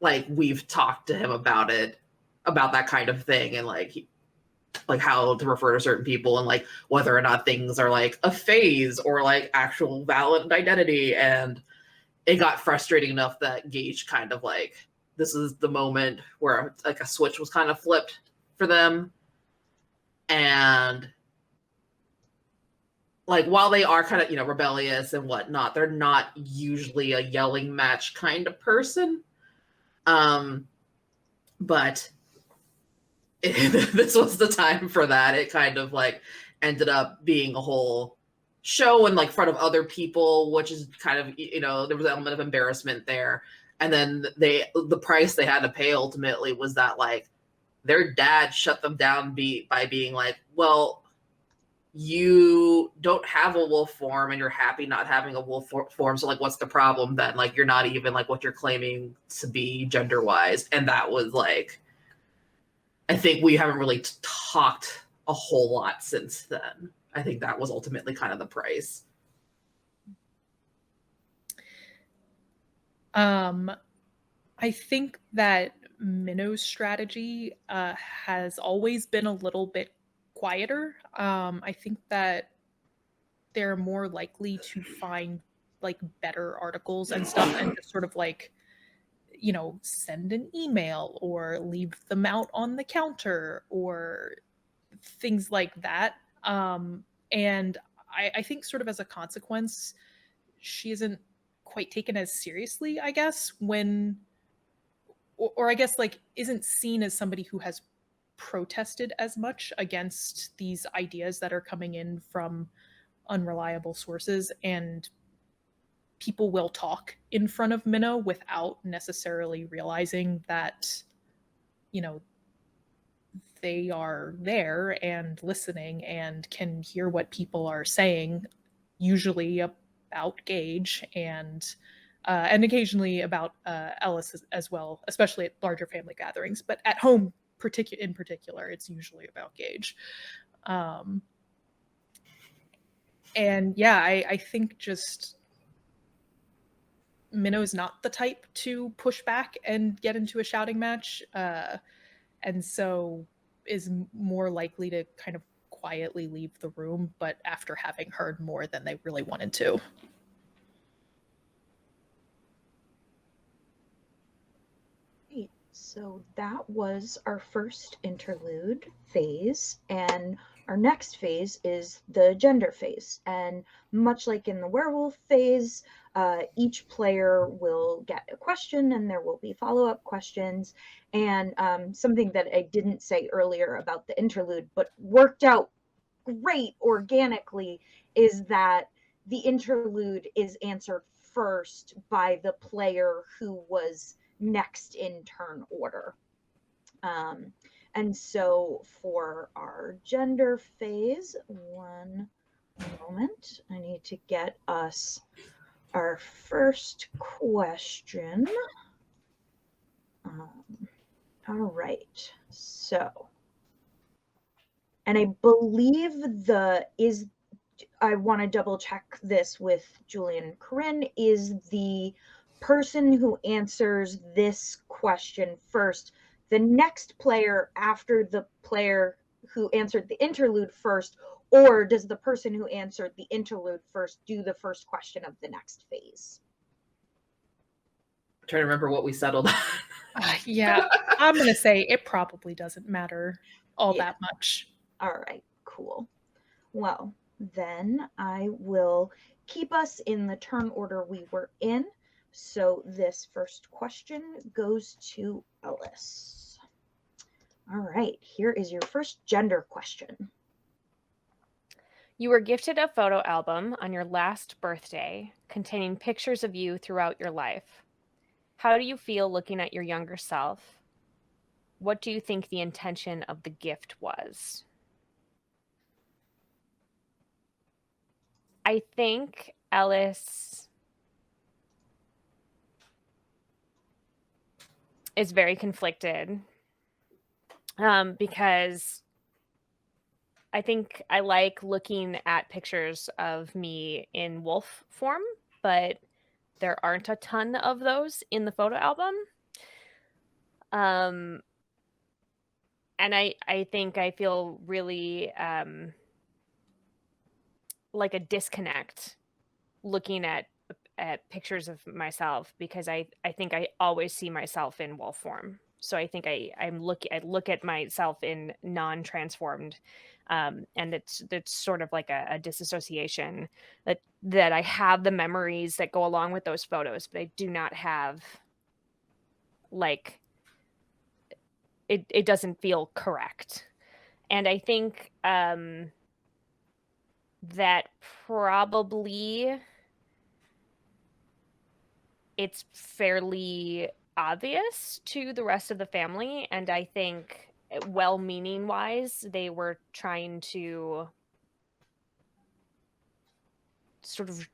like we've talked to him about that kind of thing, and like how to refer to certain people, and like whether or not things are like a phase or like actual valid identity. And it got frustrating enough that Gage kind of like, this is the moment where like a switch was kind of flipped for them. And like while they are kind of rebellious and whatnot, they're not usually a yelling match kind of person. But this was the time for that. It kind of like ended up being a whole show in like front of other people, which is kind of there was an element of embarrassment there. And then the price they had to pay ultimately was that like their dad shut them down by being like, well, you don't have a wolf form and you're happy not having a wolf form, so like what's the problem then? Like you're not even like what you're claiming to be gender wise. And that was like, I think we haven't really talked a whole lot since then. I think that was ultimately kind of the price. I think that Minnow's strategy has always been a little bit quieter. I think that they're more likely to find like better articles and stuff and just sort of like, send an email or leave them out on the counter or things like that. And I think sort of as a consequence, she isn't quite taken as seriously, I guess, or I guess like isn't seen as somebody who has protested as much against these ideas that are coming in from unreliable sources. And people will talk in front of Minnow without necessarily realizing that, they are there and listening and can hear what people are saying, usually about Gage and occasionally about Ellis as well, especially at larger family gatherings. But at home, in particular, it's usually about Gage. And yeah, I think just Minnow's not the type to push back and get into a shouting match, and so is more likely to kind of quietly leave the room, but after having heard more than they really wanted to. Great. So that was our first interlude phase, and our next phase is the gender phase. And much like in the werewolf phase, each player will get a question and there will be follow-up questions. And something that I didn't say earlier about the interlude, but worked out great organically, is that the interlude is answered first by the player who was next in turn order. And so for our gender phase, one moment, I need to get us our first question. All right, so, and I believe I want to double check this with Julian and Corinne, is the person who answers this question first the next player after the player who answered the interlude first, or does the person who answered the interlude first do the first question of the next phase? I'm trying to remember what we settled on. Yeah, I'm going to say it probably doesn't matter all that much. All right, cool. Well, then I will keep us in the turn order we were in. So this first question goes to Ellis. All right, here is your first gender question. You were gifted a photo album on your last birthday containing pictures of you throughout your life. How do you feel looking at your younger self? What do you think the intention of the gift was? I think Ellis is very conflicted because I think I like looking at pictures of me in wolf form, but there aren't a ton of those in the photo album. And I think I feel really like a disconnect looking at pictures of myself, because I think I always see myself in wolf form. So I think I look at myself in non-transformed, and it's sort of like a disassociation that I have the memories that go along with those photos, but I do not have, like, it doesn't feel correct. And I think that probably it's fairly obvious to the rest of the family, and I think, well-meaning wise, they were trying to sort of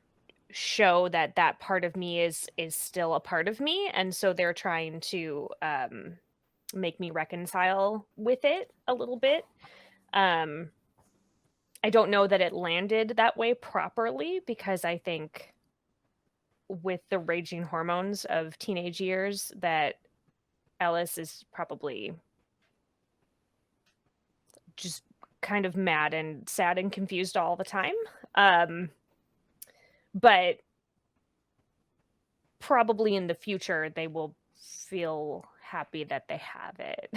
show that that part of me is still a part of me, and so they're trying to make me reconcile with it a little bit. I don't know that it landed that way properly, because I think with the raging hormones of teenage years that Ellis is probably just kind of mad and sad and confused all the time. But probably in the future they will feel happy that they have it.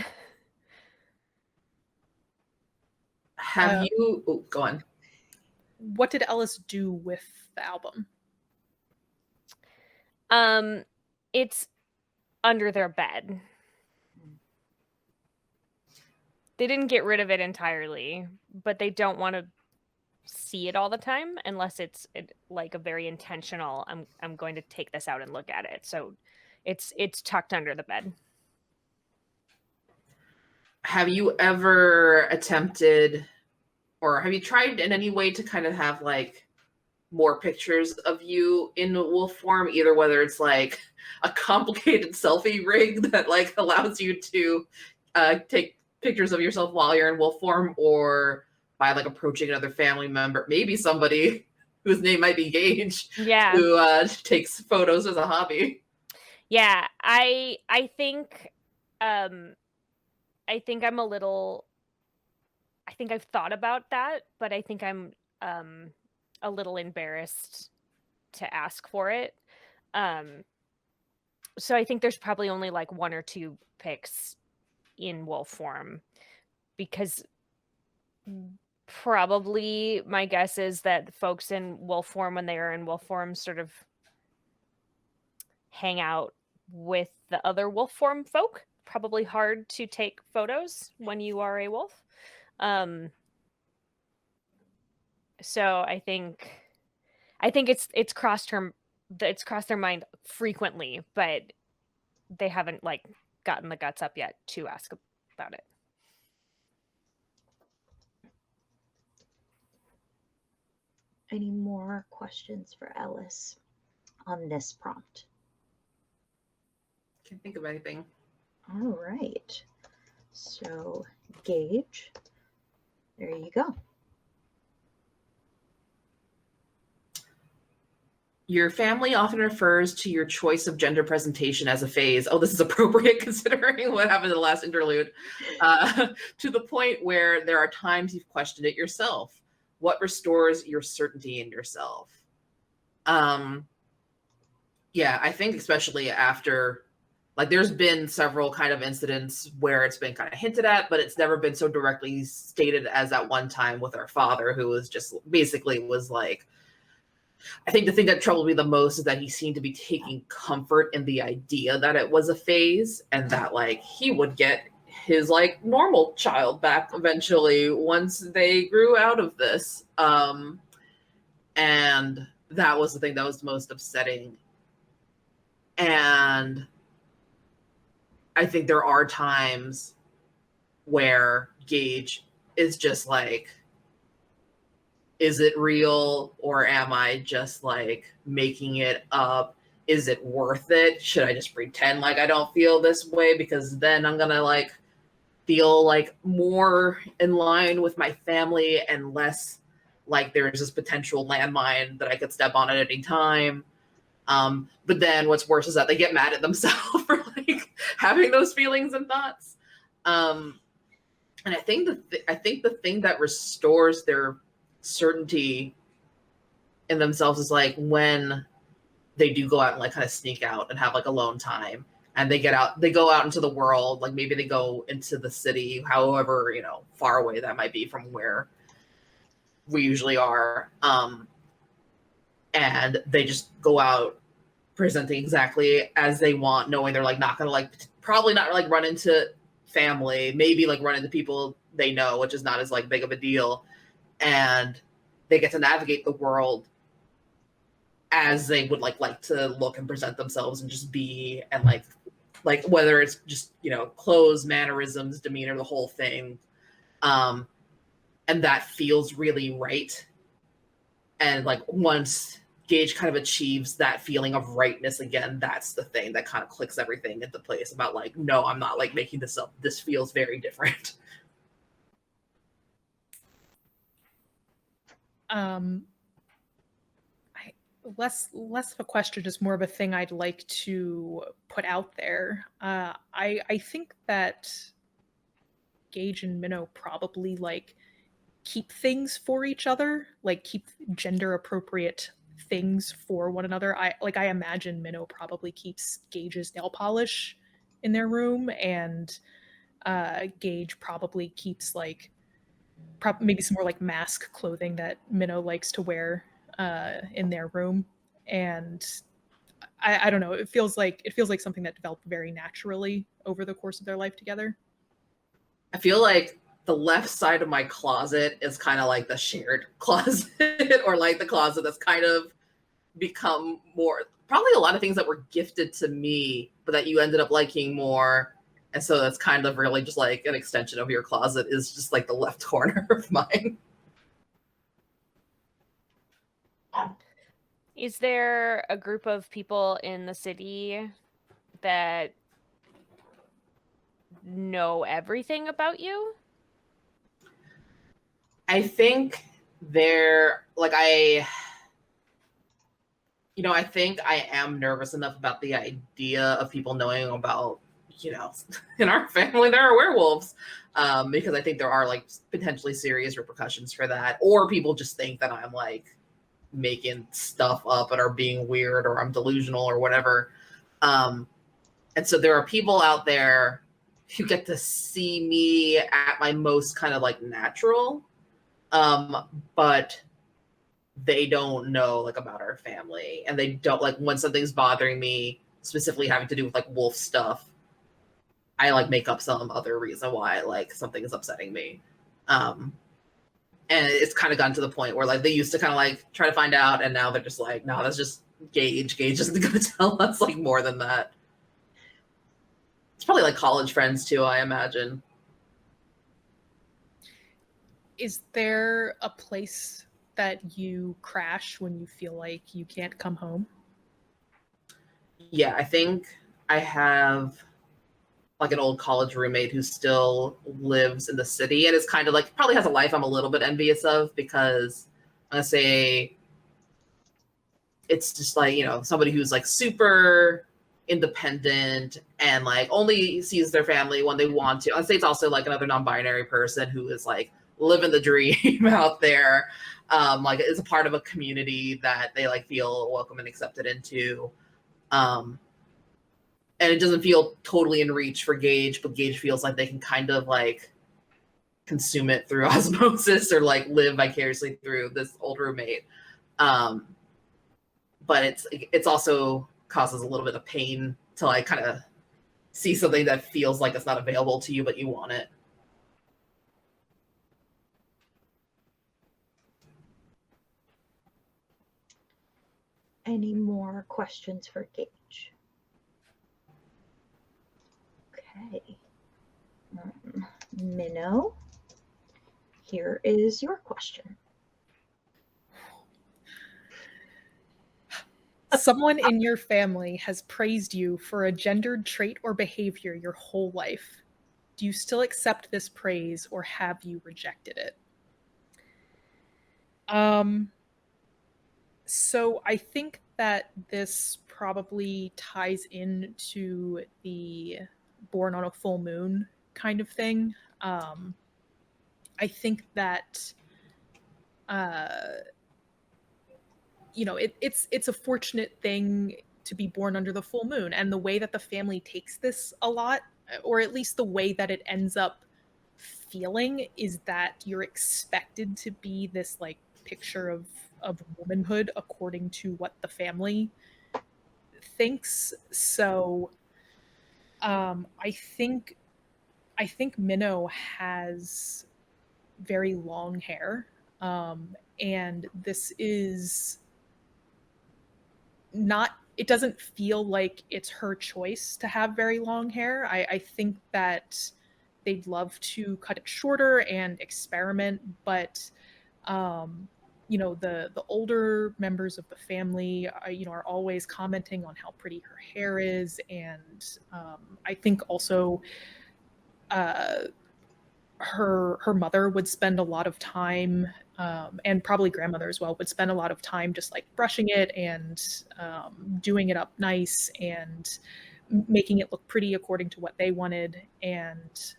Have you? Oh, go on. What did Ellis do with the album? It's under their bed. They didn't get rid of it entirely, but they don't want to see it all the time unless it's like a very intentional, I'm going to take this out and look at it. So it's tucked under the bed. Have you ever attempted, or have you tried in any way to kind of have like more pictures of you in wolf form, either whether it's like a complicated selfie rig that like allows you to take pictures of yourself while you're in wolf form, or by like approaching another family member, maybe somebody whose name might be Gage, who takes photos as a hobby? Yeah, I think I'm a little, I think I've thought about that, but I think I'm a little embarrassed to ask for it. So I think there's probably only like 1 or 2 pics in wolf form, because probably my guess is that folks in wolf form, when they are in wolf form, sort of hang out with the other wolf form folk. Probably hard to take photos when you are a wolf. So I think it's crossed their mind frequently, but they haven't like gotten the guts up yet to ask about it. Any more questions for Ellis on this prompt? Can't think of anything. All right. So, Gage, there you go. Your family often refers to your choice of gender presentation as a phase. Oh, this is appropriate considering what happened in the last interlude. To the point where there are times you've questioned it yourself. What restores your certainty in yourself? Yeah, I think especially after, like, there's been several kind of incidents where it's been kind of hinted at, but it's never been so directly stated as that one time with our father, who was just basically was like, I think the thing that troubled me the most is that he seemed to be taking comfort in the idea that it was a phase, and that like he would get his like normal child back eventually once they grew out of this. And that was the thing that was most upsetting. And I think there are times where Gage is just like, is it real, or am I just like making it up? Is it worth it? Should I just pretend like I don't feel this way, because then I'm gonna like feel like more in line with my family and less like there's this potential landmine that I could step on at any time. But then what's worse is that they get mad at themselves for like having those feelings and thoughts. And I think the thing that restores their certainty in themselves is like when they do go out and like kind of sneak out and have like alone time, and they go out into the world, like maybe they go into the city, however, you know, far away that might be from where we usually are. And they just go out presenting exactly as they want, knowing they're like not gonna like probably not like run into family, maybe like run into people they know, which is not as like big of a deal. And they get to navigate the world as they would like to look and present themselves and just be, and like whether it's just, you know, clothes, mannerisms, demeanor, the whole thing. And that feels really right. And like once Gage kind of achieves that feeling of rightness again, that's the thing that kind of clicks everything into place about like, no, I'm not like making this up. This feels very different. Less of a question, just more of a thing I'd like to put out there. I think that Gage and Minnow probably like keep things for each other, like keep gender appropriate things for one another. I imagine Minnow probably keeps Gage's nail polish in their room, and Gage probably keeps like maybe some more like mask clothing that Minnow likes to wear in their room. And I don't know, it feels like something that developed very naturally over the course of their life together. I feel like the left side of my closet is kind of like the shared closet, or like the closet that's kind of become more, probably a lot of things that were gifted to me, but that you ended up liking more. And so that's kind of really just like an extension of your closet, is just like the left corner of mine. Is there a group of people in the city that know everything about you? I think they're like, I think I am nervous enough about the idea of people knowing about, in our family there are werewolves, because I think there are like potentially serious repercussions for that, or people just think that I'm like making stuff up and are being weird, or I'm delusional or whatever. And so there are people out there who get to see me at my most kind of like natural, but they don't know like about our family, and they don't like, when something's bothering me, specifically having to do with like wolf stuff, I like make up some other reason why like something is upsetting me. And it's kind of gotten to the point where like they used to kind of like try to find out, and now they're just like, no, that's just Gage isn't gonna tell us like more than that. It's probably like college friends too, I imagine. Is there a place that you crash when you feel like you can't come home? Yeah, I think I have like an old college roommate who still lives in the city, and is kind of like, probably has a life I'm a little bit envious of, because I'm gonna say it's just like, somebody who's like super independent and like only sees their family when they want to. I'd say it's also like another non-binary person who is like living the dream out there, like is a part of a community that they like feel welcome and accepted into. And it doesn't feel totally in reach for Gage, but Gage feels like they can kind of like consume it through osmosis, or like live vicariously through this old roommate. But it's also causes a little bit of pain to like kind of see something that feels like it's not available to you, but you want it. Any more questions for Gage? Okay. Minnow, here is your question. Someone in your family has praised you for a gendered trait or behavior your whole life. Do you still accept this praise, or have you rejected it? So I think that this probably ties into the born on a full moon kind of thing. I think that it's a fortunate thing to be born under the full moon, and the way that the family takes this a lot, or at least the way that it ends up feeling, is that you're expected to be this like picture of womanhood according to what the family thinks. So I think Minnow has very long hair, and this is not, it doesn't feel like it's her choice to have very long hair. I think that they'd love to cut it shorter and experiment, but the older members of the family are always commenting on how pretty her hair is, and I think also her mother would spend a lot of time, and probably grandmother as well, would spend a lot of time just like brushing it and doing it up nice and making it look pretty according to what they wanted. And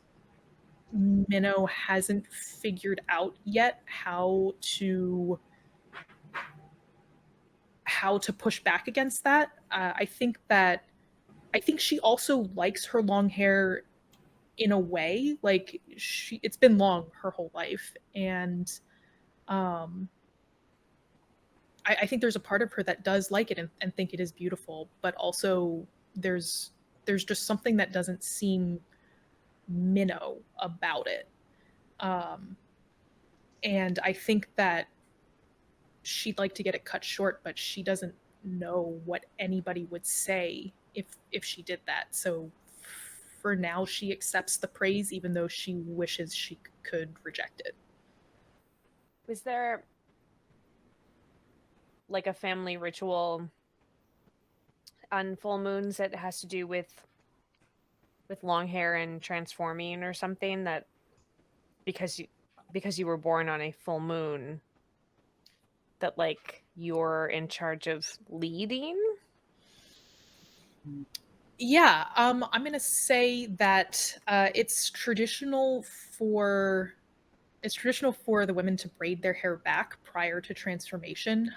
Minnow hasn't figured out yet how to push back against that. I think that I think she also likes her long hair in a way. Like it's been long her whole life, and I think there's a part of her that does like it and think it is beautiful, but also there's just something that doesn't seem minnow about it. And I think that she'd like to get it cut short, but she doesn't know what anybody would say if she did that. So for now, she accepts the praise, even though she wishes she could reject it. Was there like a family ritual on full moons that has to do with long hair and transforming or something, that because you were born on a full moon, that like you're in charge of leading? Yeah, I'm gonna say that it's traditional for the women to braid their hair back prior to transformation.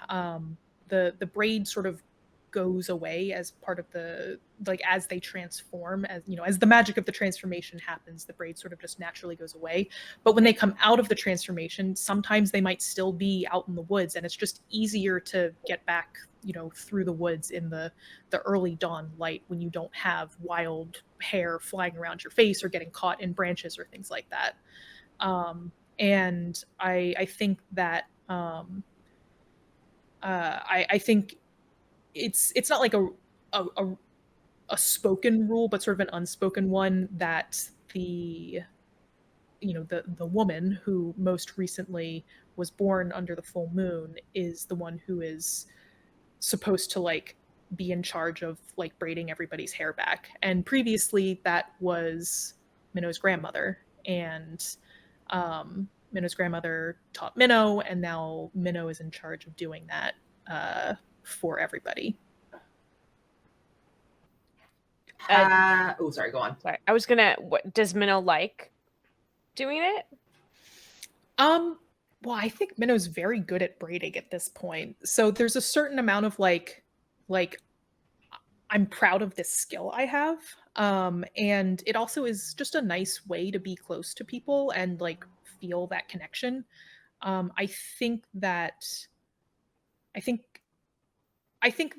The braid sort of goes away as part of the, like, as they transform, as you know, as the magic of the transformation happens, the braid sort of just naturally goes away. But when they come out of the transformation, sometimes they might still be out in the woods, and it's just easier to get back, you know, through the woods in the early dawn light when you don't have wild hair flying around your face or getting caught in branches or things like that. And I think that I think it's not like a spoken rule, but sort of an unspoken one, that the woman who most recently was born under the full moon is the one who is supposed to like be in charge of like braiding everybody's hair back. And previously that was Minnow's grandmother, and Minnow's grandmother taught Minnow, and now Minnow is in charge of doing that for everybody. Sorry, go on. Sorry, I was gonna. What does Minnow like doing it? Well, I think Minnow's very good at braiding at this point. So there's a certain amount of like I'm proud of this skill I have. And it also is just a nice way to be close to people and like feel that connection. I think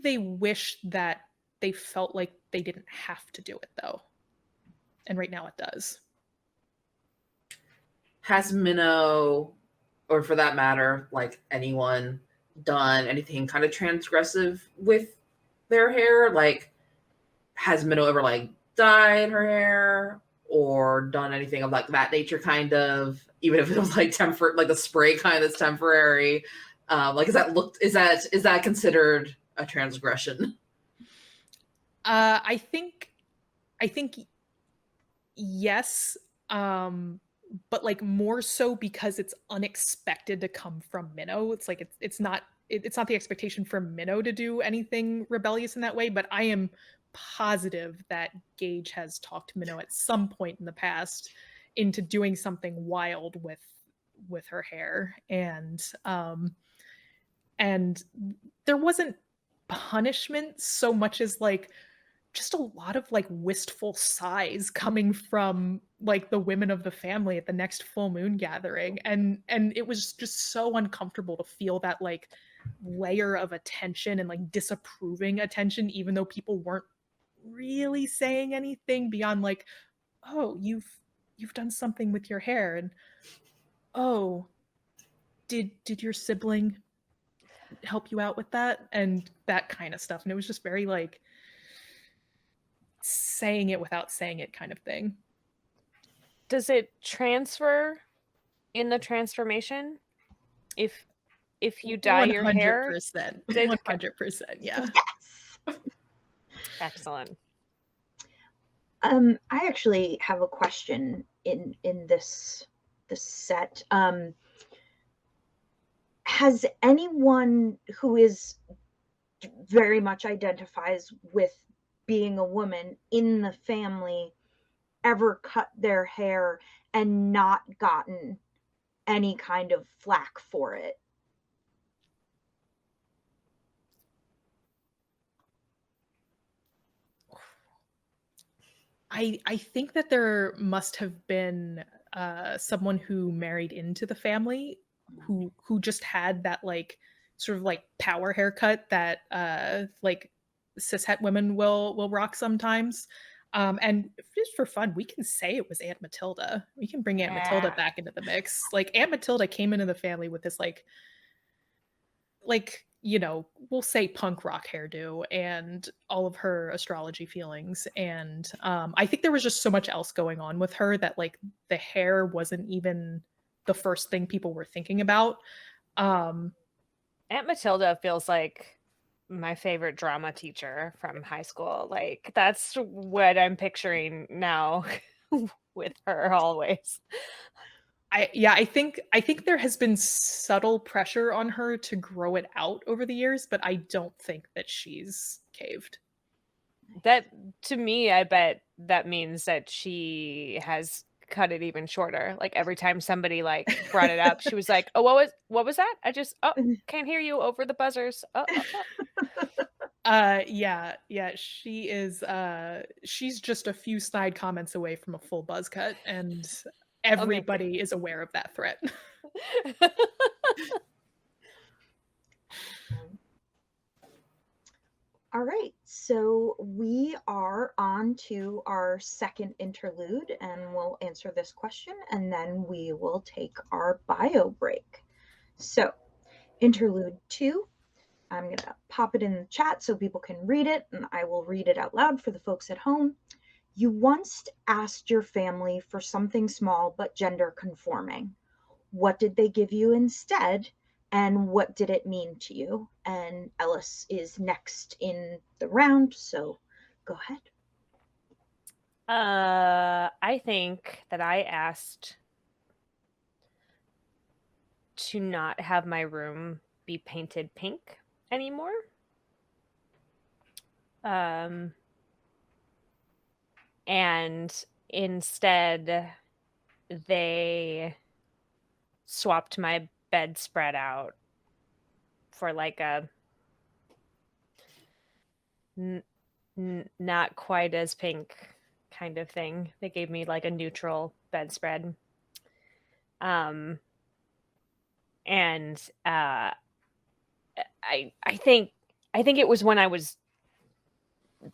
they wish that they felt like they didn't have to do it though. And right now it does. Has Minnow, or for that matter, like anyone, done anything kind of transgressive with their hair? Like, has Minnow ever like dyed her hair or done anything of like that nature, kind of, even if it was like like the spray kind that's temporary? Like, is that considered a transgression? I think yes, but like more so because it's unexpected to come from Minnow. It's like it's not the expectation for Minnow to do anything rebellious in that way. But I am positive that Gage has talked Minnow at some point in the past into doing something wild with her hair, and there wasn't punishment so much as like just a lot of like wistful sighs coming from like the women of the family at the next full moon gathering, and it was just so uncomfortable to feel that like layer of attention and like disapproving attention, even though people weren't really saying anything beyond like, oh, you've done something with your hair, and oh, did your sibling help you out with that, and that kind of stuff. And it was just very like saying it without saying it kind of thing. Does it transfer in the transformation if you dye your hair? 100%. 100%, yeah. Yes. Excellent. I actually have a question in this set. Has anyone who is very much identifies with being a woman in the family ever cut their hair and not gotten any kind of flack for it? I think that there must have been someone who married into the family who just had that like sort of like power haircut that like cishet women will rock sometimes. And just for fun, we can say it was Aunt Matilda. We can bring Aunt Matilda Yeah. back into the mix. Like Aunt Matilda came into the family with this like you know, we'll say punk rock hairdo and all of her astrology feelings. And I think there was just so much else going on with her that like the hair wasn't even the first thing people were thinking about. Um, Aunt Matilda feels like my favorite drama teacher from high school. Like that's what I'm picturing now with her always. I think there has been subtle pressure on her to grow it out over the years, but I don't think that she's caved. That to me, I bet that means that she has cut it even shorter. Like every time somebody like brought it up, she was like, "Oh, what was that? I just can't hear you over the buzzers." Yeah, she is she's just a few snide comments away from a full buzz cut, and everybody is aware of that threat. All right, so we are on to our second interlude, and we'll answer this question, and then we will take our bio break. So, interlude 2, I'm going to pop it in the chat so people can read it, and I will read it out loud for the folks at home. You once asked your family for something small but gender conforming. What did they give you instead? And what did it mean to you? And Ellis is next in the round, so go ahead. I think that I asked to not have my room be painted pink anymore. And instead they swapped my bedspread out for like a not quite as pink kind of thing. They gave me like a neutral bedspread. And I think it was when I was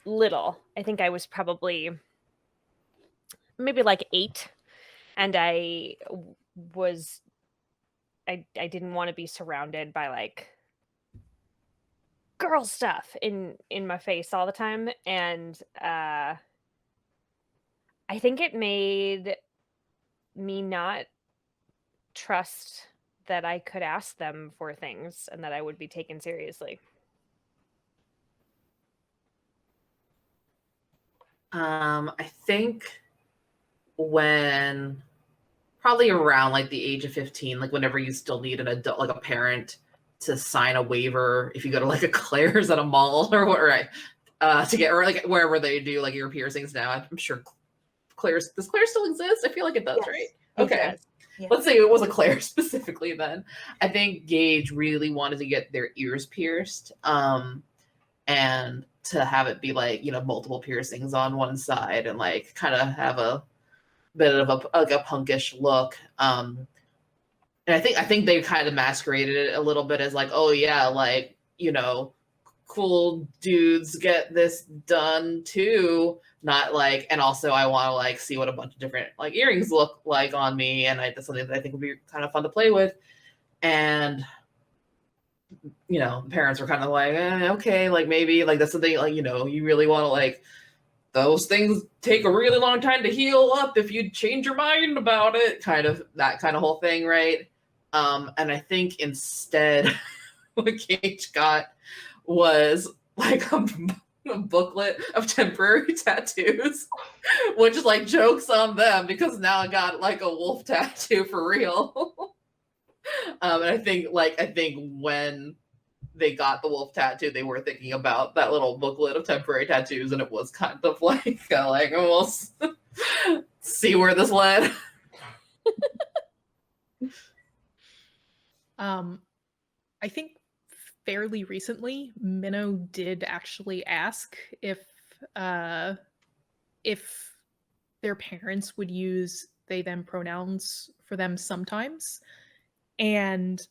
little. I think I was probably maybe like 8, and I didn't want to be surrounded by like girl stuff in my face all the time, and I think it made me not trust that I could ask them for things and that I would be taken seriously. I think when probably around like the age of 15, like whenever you still need an adult, like a parent to sign a waiver if you go to like a Claire's at a mall or what, right? To get, or like wherever they do like ear piercings now. I'm sure Claire's, does Claire still exist? I feel like it does, Yes, right? it Okay. does. Yeah. Let's say it was a Claire specifically then. I think Gage really wanted to get their ears pierced. And to have it be like, you know, multiple piercings on one side and like kind of have a bit of a like a punkish look. And I think they kind of masqueraded it a little bit as like, oh yeah, like, you know, cool dudes get this done too. Not like, and also I want to like see what a bunch of different like earrings look like on me, and that's something that I think would be kind of fun to play with. And you know, parents were kind of like, okay, like maybe like that's something like, you know, you really want to like, those things take a really long time to heal up if you change your mind about it, kind of that kind of whole thing, right? And I think instead what Gage got was like a booklet of temporary tattoos, which is like jokes on them because now I got like a wolf tattoo for real. And I think when they got the wolf tattoo, they were thinking about that little booklet of temporary tattoos, and it was kind of like, we'll see where this led. I think fairly recently, Minnow did actually ask if their parents would use they them pronouns for them sometimes, and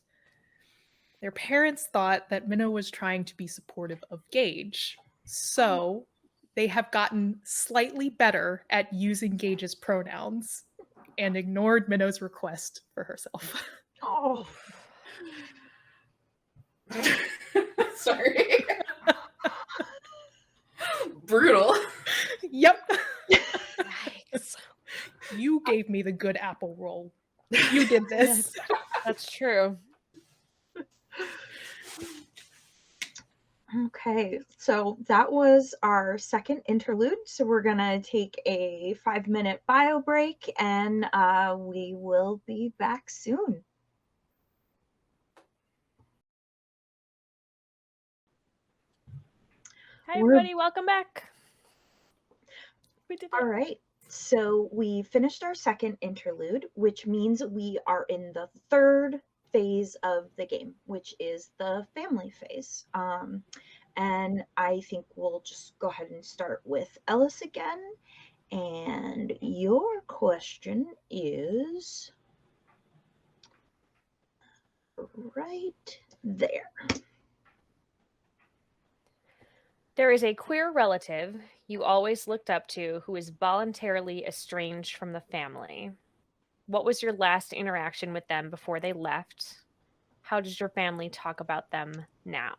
their parents thought that Minnow was trying to be supportive of Gage. So they have gotten slightly better at using Gage's pronouns and ignored Minnow's request for herself. Oh, Sorry. Brutal. Yep. Yikes. You gave me the good apple roll. You did this. That's true. okay. So that was our second interlude. So we're gonna take a 5-minute bio break, and we will be back soon. Hi, We're- everybody. Welcome back. We did it. All right. So we finished our second interlude, which means we are in the third phase of the game, which is the family phase. And I think we'll just go ahead and start with Ellis again. And your question is right there. There is a queer relative you always looked up to who is voluntarily estranged from the family. What was your last interaction with them before they left? How does your family talk about them now?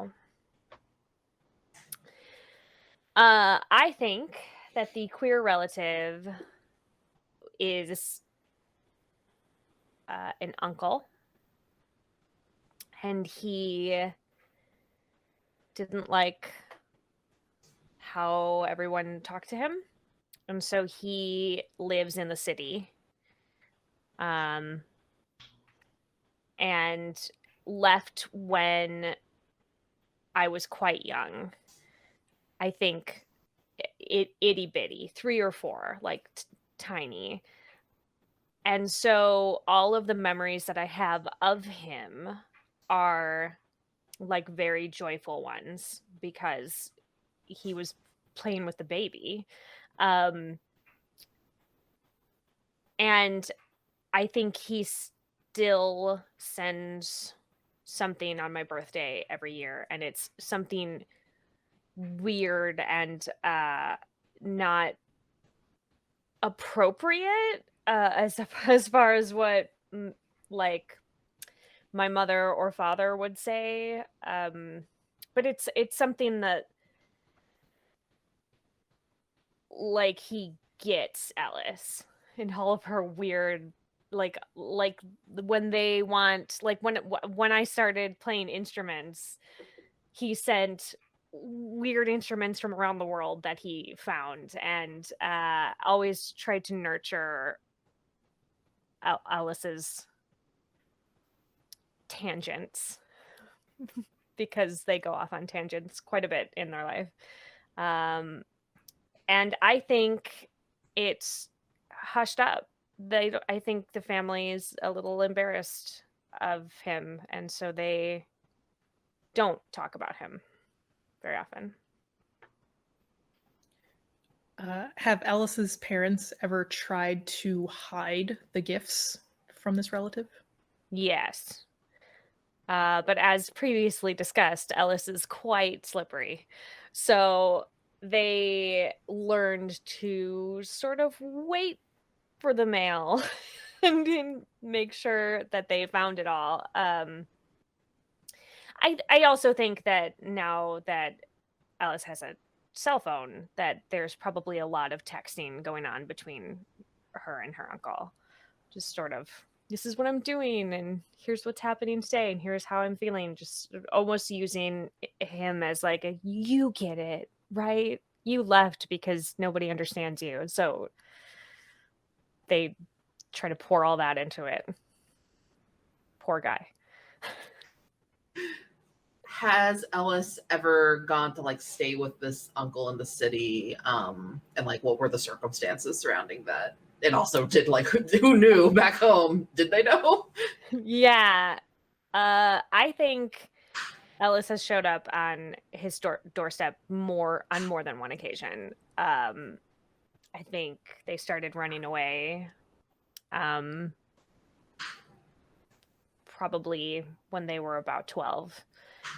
I think that the queer relative is an uncle, and he didn't like how everyone talked to him, and so he lives in the city, and left when I was quite young. I think itty bitty, 3 or 4, like tiny. And so all of the memories that I have of him are like very joyful ones because he was playing with the baby. And I think he still sends something on my birthday every year, and it's something weird and not appropriate as far as what like my mother or father would say, but it's something that like he gets Alice and all of her weird like when they want, like when I started playing instruments, he sent weird instruments from around the world that he found, and always tried to nurture Alice's tangents because they go off on tangents quite a bit in their life. And I think it's hushed up. I think the family is a little embarrassed of him, and so they don't talk about him very often. Have Alice's parents ever tried to hide the gifts from this relative? Yes. But as previously discussed, Alice is quite slippery. So they learned to sort of wait for the mail and make sure that they found it all. I also think that now that Alice has a cell phone, that there's probably a lot of texting going on between her and her uncle. Just sort of, this is what I'm doing, and here's what's happening today, and here's how I'm feeling. Just almost using him as like a, you get it, right? You left because nobody understands you. So they try to pour all that into it. Poor guy. Has Ellis ever gone to like stay with this uncle in the city? And like, what were the circumstances surrounding that? And also, did like who knew back home? Did they know? Yeah. I think Ellis has showed up on his doorstep on more than one occasion. I think they started running away probably when they were about 12,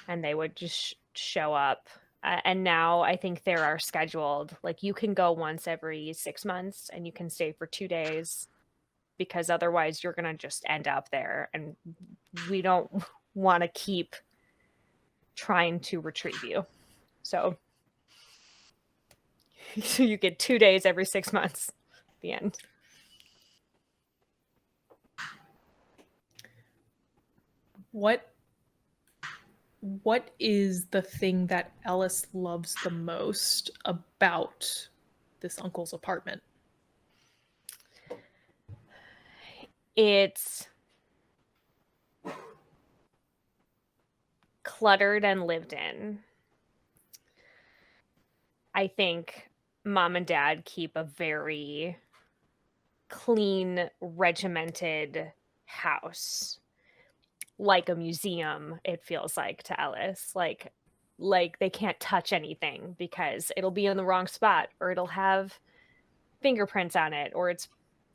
and they would just show up. And now I think there are scheduled, like you can go once every 6 months and you can stay for 2 days, because otherwise you're going to just end up there, and we don't want to keep trying to retrieve you. So you get 2 days every 6 months at the end. What is the thing that Ellis loves the most about this uncle's apartment? It's cluttered and lived in. I think mom and dad keep a very clean, regimented house, like a museum. It feels like to Ellis, like they can't touch anything because it'll be in the wrong spot, or it'll have fingerprints on it, or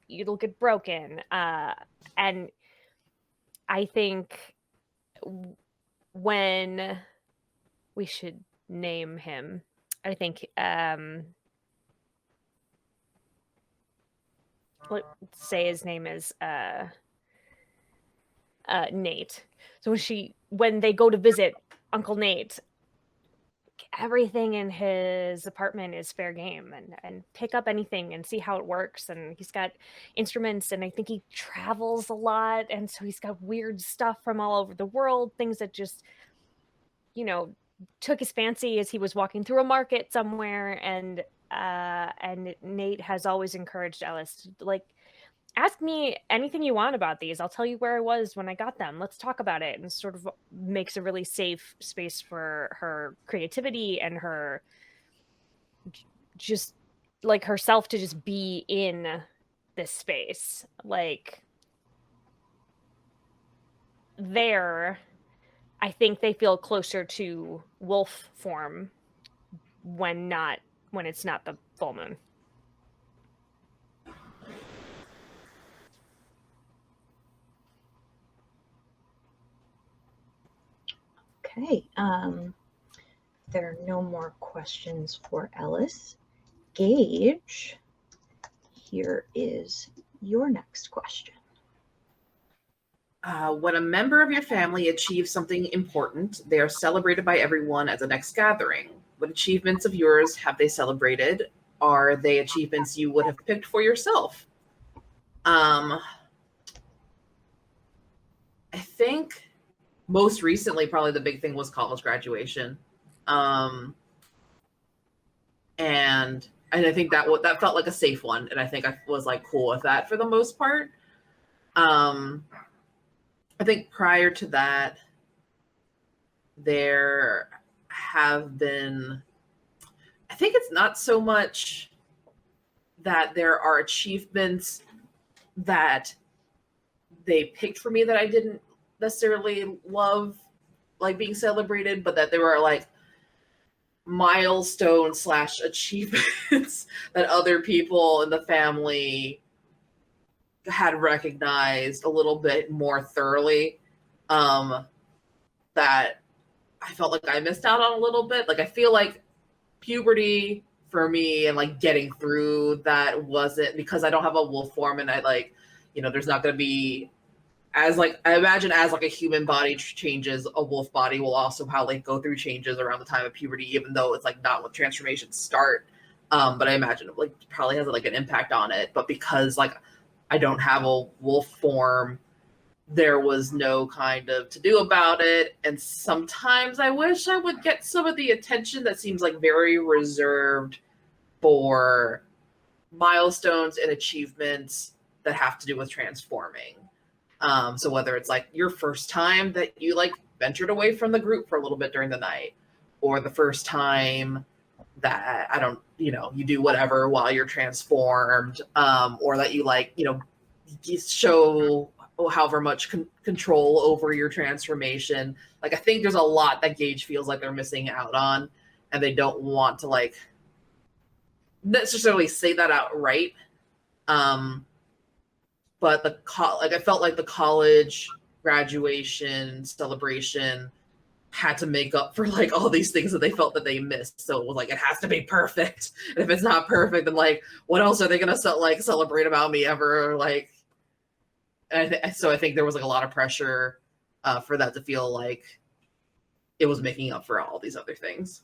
it'll get broken. And I think when we should name him, I think let's say his name is Nate. So when they go to visit Uncle Nate, everything in his apartment is fair game, and pick up anything and see how it works. And he's got instruments, and I think he travels a lot, and so he's got weird stuff from all over the world, things that just, took his fancy as he was walking through a market somewhere. And Nate has always encouraged Ellis to, like, ask me anything you want about these. I'll tell you where I was when I got them. Let's talk about it. And sort of makes a really safe space for her creativity and her just like herself to just be in this space. Like, there, I think they feel closer to wolf form when it's not the full moon. Okay. There are no more questions for Ellis. Gage, here is your next question. When a member of your family achieves something important, they are celebrated by everyone at the next gathering. What achievements of yours have they celebrated? Are they achievements you would have picked for yourself? I think most recently, probably the big thing was college graduation. And I think that felt like a safe one. And I think I was like cool with that for the most part. I think prior to that, there have been, I think it's not so much that there are achievements that they picked for me that I didn't necessarily love, like, being celebrated, but that there were like milestones / achievements that other people in the family had recognized a little bit more thoroughly, that I felt like I missed out on a little bit. Like, I feel like puberty for me and like getting through that wasn't, because I don't have a wolf form, and I like, there's not going to be as like, I imagine as like a human body changes, a wolf body will also probably go through changes around the time of puberty, even though it's like not when transformations start. But I imagine it like probably has like an impact on it. But because like I don't have a wolf form, there was no kind of to do about it. And sometimes I wish I would get some of the attention that seems like very reserved for milestones and achievements that have to do with transforming. So whether it's like your first time that you like ventured away from the group for a little bit during the night, or the first time that you do whatever while you're transformed, or that you like, you show however much control over your transformation. Like, I think there's a lot that Gage feels like they're missing out on, and they don't want to like necessarily say that outright. But I felt like the college graduation celebration had to make up for like all these things that they felt that they missed. So it was like, it has to be perfect. And if it's not perfect, then like, what else are they gonna celebrate about me ever? Like, so I think there was like a lot of pressure for that to feel like it was making up for all these other things.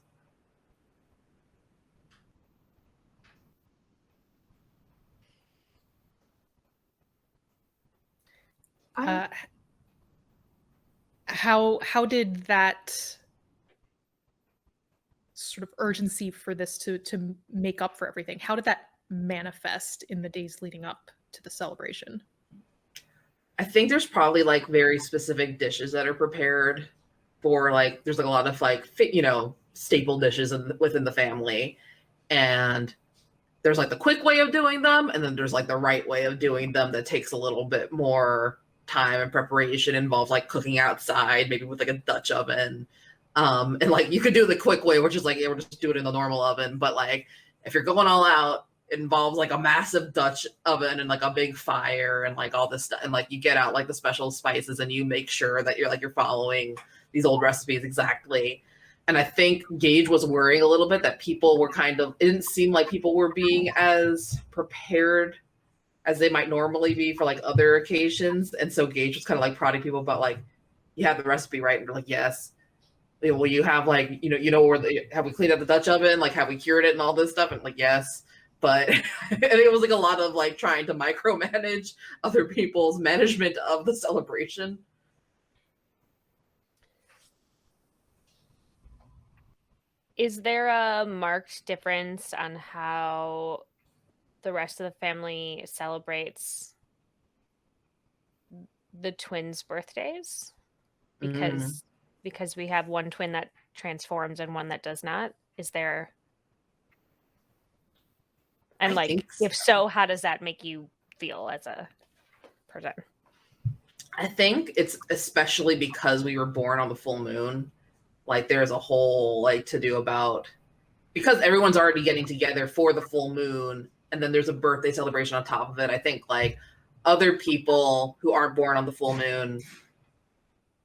How did that sort of urgency for this to make up for everything, how did that manifest in the days leading up to the celebration? I think there's probably like very specific dishes that are prepared for like, there's like a lot of like, staple dishes within the family. And there's like the quick way of doing them. And then there's like the right way of doing them that takes a little bit more time and preparation, involves like cooking outside, maybe with like a Dutch oven. And like you could do the quick way, which is like, we'll just do it in the normal oven. But like, if you're going all out, it involves like a massive Dutch oven and like a big fire and like all this stuff. And like you get out like the special spices and you make sure that you're following these old recipes exactly. And I think Gage was worrying a little bit that people were it didn't seem like people were being as prepared as they might normally be for like other occasions. And so Gage was kind of like prodding people about like, you have the recipe, right? And they're like, yes. Will you have like, have we cleaned out the Dutch oven? Like, have we cured it and all this stuff? And like, yes. But and it was like a lot of like trying to micromanage other people's management of the celebration. Is there a marked difference on how the rest of the family celebrates the twins' birthdays? Because we have one twin that transforms and one that does not. Is there? And like, if so, how does that make you feel as a person? I think it's especially because we were born on the full moon. Like there's a whole like to do about, because everyone's already getting together for the full moon, and then there's a birthday celebration on top of it. I think like other people who aren't born on the full moon,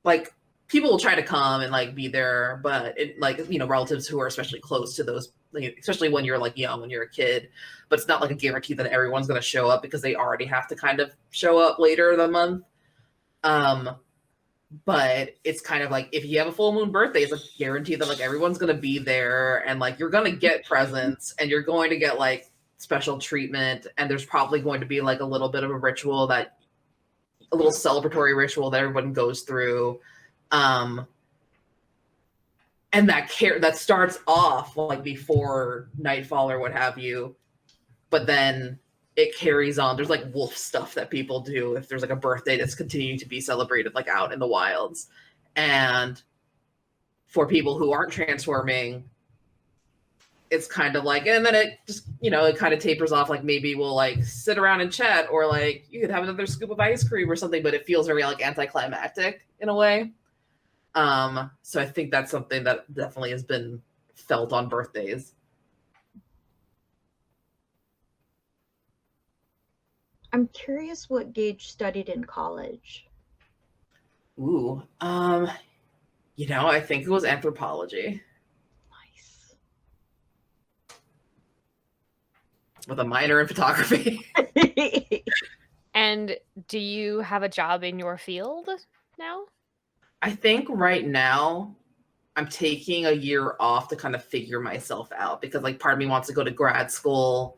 like people will try to come and like be there, but it like, relatives who are especially close to those, like, especially when you're like young, when you're a kid, but it's not like a guarantee that everyone's going to show up because they already have to kind of show up later in the month. But it's kind of like, if you have a full moon birthday, it's a guarantee that like everyone's going to be there and like you're going to get presents and you're going to get like special treatment. And there's probably going to be like a little bit of a ritual, a little celebratory ritual that everyone goes through. And that starts off like before nightfall or what have you, but then it carries on. There's like wolf stuff that people do if there's like a birthday that's continuing to be celebrated like out in the wilds. And for people who aren't transforming, it's kind of like, and then it just, it kind of tapers off. Like maybe we'll like sit around and chat, or like you could have another scoop of ice cream or something, but it feels very like anticlimactic in a way. So I think that's something that definitely has been felt on birthdays. I'm curious what Gage studied in college. Ooh, I think it was anthropology. Nice. With a minor in photography. And do you have a job in your field now? I think right now I'm taking a year off to kind of figure myself out, because like part of me wants to go to grad school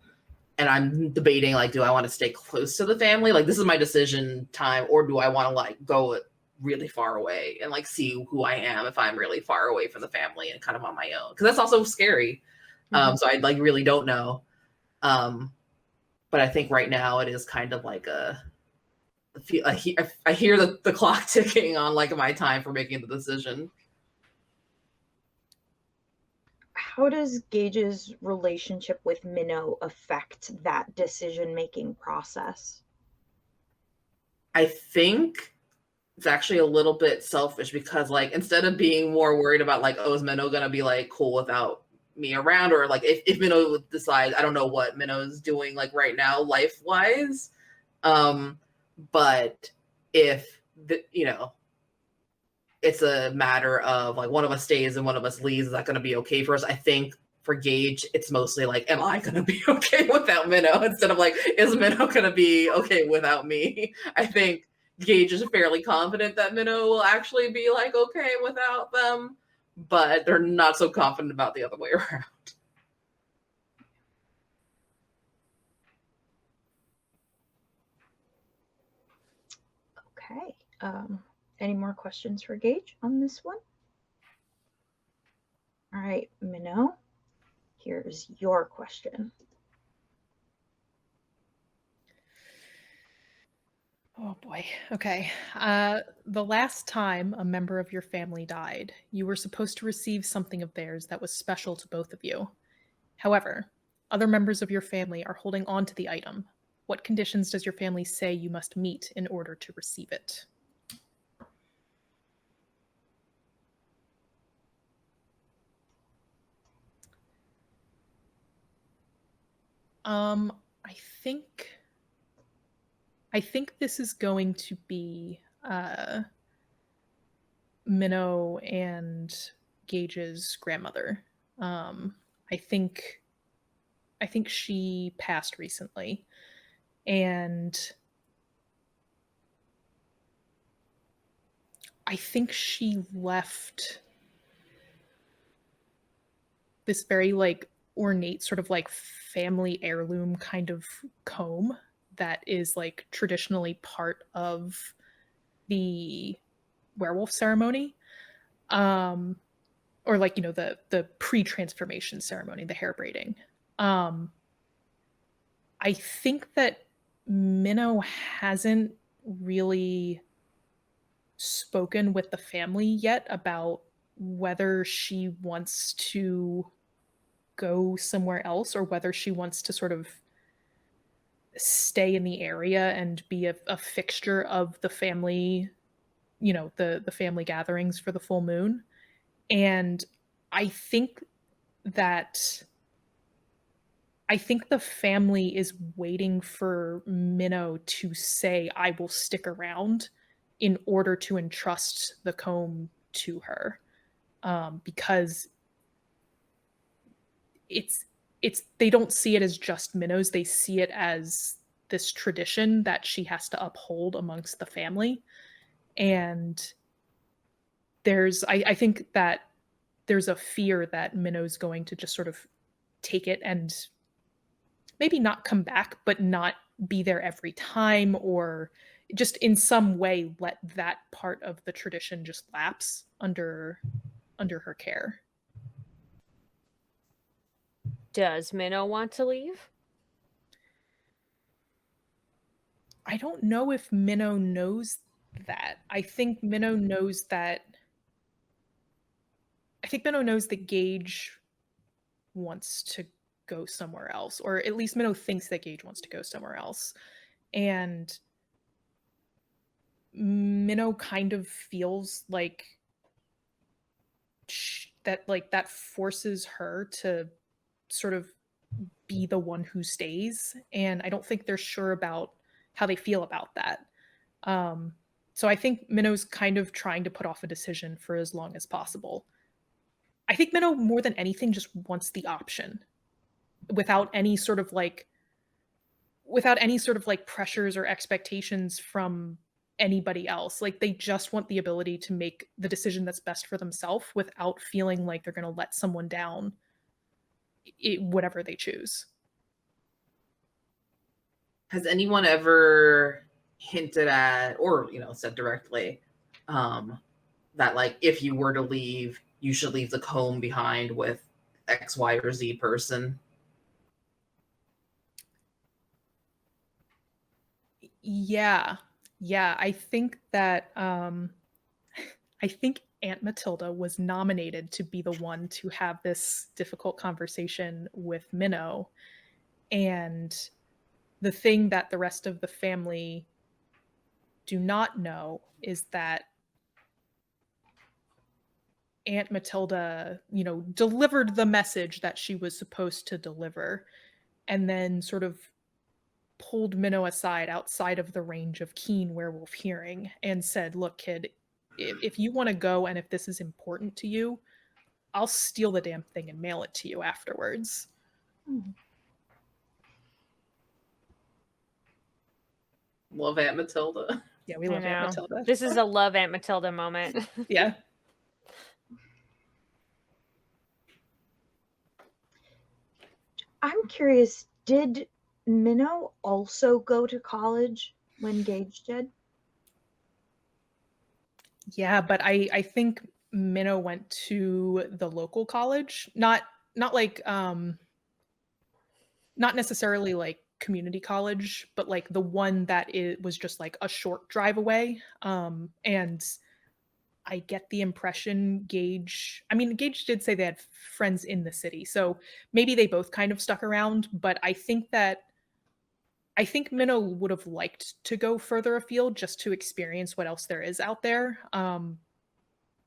and I'm debating like, do I want to stay close to the family? Like this is my decision time, or do I want to like go really far away and like see who I am if I'm really far away from the family and kind of on my own? Because that's also scary. So I like really don't know. But I think right now it is kind of like I hear the clock ticking on like my time for making the decision. How does Gage's relationship with Minnow affect that decision-making process? I think it's actually a little bit selfish, because like instead of being more worried about like, oh, is Minnow gonna be like cool without me around, or like if Minnow decides, I don't know what Minnow's doing like right now life wise, but if it's a matter of like one of us stays and one of us leaves, is that going to be okay for us? I think for Gage, it's mostly like, am I going to be okay without Minnow, instead of like, is Minnow going to be okay without me? I think Gage is fairly confident that Minnow will actually be like okay without them, but they're not so confident about the other way around. Okay. Any more questions for Gage on this one? All right, Minnow, here's your question. Oh boy. Okay. The last time a member of your family died, you were supposed to receive something of theirs that was special to both of you. However, other members of your family are holding on to the item. What conditions does your family say you must meet in order to receive it? I think this is going to be Minnow and Gage's grandmother. I think she passed recently, and I think she left this very like ornate sort of like family heirloom kind of comb that is like traditionally part of the werewolf ceremony, or like the pre-transformation ceremony, the hair braiding. I think that Minnow hasn't really spoken with the family yet about whether she wants to go somewhere else or whether she wants to sort of stay in the area and be a fixture of the family, the family gatherings for the full moon. And I think the family is waiting for Minnow to say, I will stick around, in order to entrust the comb to her. Because they don't see it as just Minnow's, they see it as this tradition that she has to uphold amongst the family. And I think that there's a fear that Minnow's going to just sort of take it and maybe not come back, but not be there every time, or just in some way let that part of the tradition just lapse under her care. Does Minnow want to leave? I don't know if Minnow knows that. I think Minnow knows that Gage wants to go somewhere else, or at least Minnow thinks that Gage wants to go somewhere else. And Minnow kind of feels like that forces her to sort of be the one who stays, and I don't think they're sure about how they feel about that. So I think Minnow's kind of trying to put off a decision for as long as possible. I think Minnow, more than anything, just wants the option without any sort of like pressures or expectations from anybody else. Like, they just want the ability to make the decision that's best for themselves without feeling like they're going to let someone down, whatever they choose. Has anyone ever hinted at, or said directly, that like if you were to leave, you should leave the comb behind with X, Y, or Z person? Yeah. I think that I think Aunt Matilda was nominated to be the one to have this difficult conversation with Minnow. And the thing that the rest of the family do not know is that Aunt Matilda, delivered the message that she was supposed to deliver, and then sort of pulled Minnow aside outside of the range of keen werewolf hearing and said, "Look, kid, if you want to go and if this is important to you, I'll steal the damn thing and mail it to you afterwards." Love Aunt Matilda. Yeah, we love Aunt Matilda. This is a love Aunt Matilda moment. Yeah. I'm curious, did Minnow also go to college when Gage did? Yeah, but I think Minnow went to the local college, not like not necessarily like community college, but like the one that was just like a short drive away. And I get the impression Gage did say they had friends in the city, so maybe they both kind of stuck around, but I think Minnow would have liked to go further afield just to experience what else there is out there.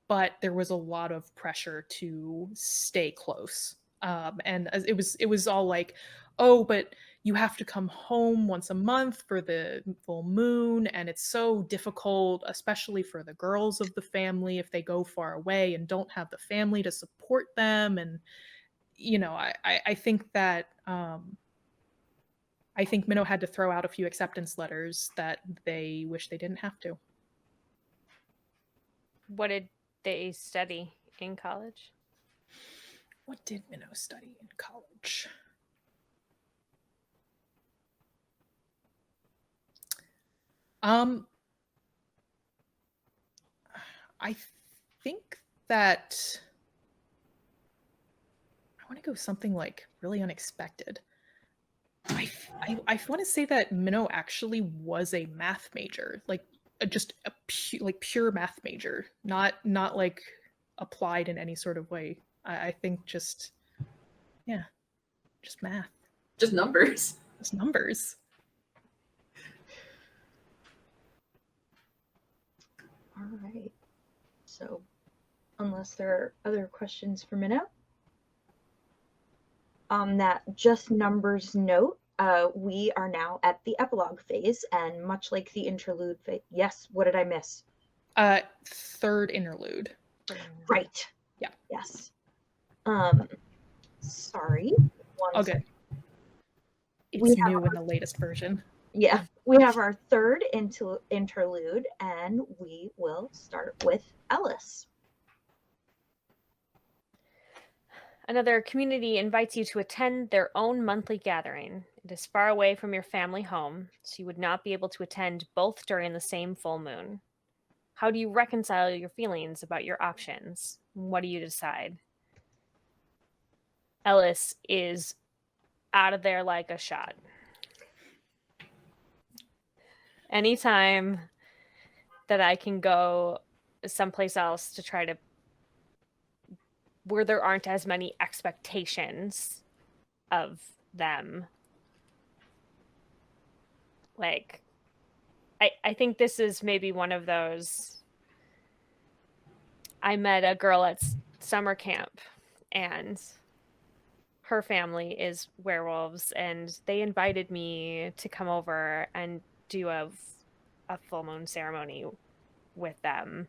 But there was a lot of pressure to stay close. And it was all like, oh, but you have to come home once a month for the full moon, and it's so difficult, especially for the girls of the family, if they go far away and don't have the family to support them. And I think that I think Minnow had to throw out a few acceptance letters that they wish they didn't have to. What did they study in college? What did Minnow study in college? I think that I want to go something like really unexpected. I want to say that Minnow actually was a math major, like just a pure math major, not like applied in any sort of way. I think just math, just numbers. Just numbers. All right. So, unless there are other questions for Minnow, on that just numbers note, we are now at the epilogue phase, and much like the interlude phase. Yes, what did I miss? Third interlude. Right. Yeah. Yes. Sorry. Okay. It's new in the latest version. Yeah, we have our third interlude, and we will start with Ellis. Another community invites you to attend their own monthly gathering. It is far away from your family home, so you would not be able to attend both during the same full moon. How do you reconcile your feelings about your options? What do you decide? Ellis is out of there like a shot. Anytime that I can go someplace else to try to where there aren't as many expectations of them. Like, I think this is maybe one of those. I met a girl at summer camp, and her family is werewolves, and they invited me to come over and do a full moon ceremony with them.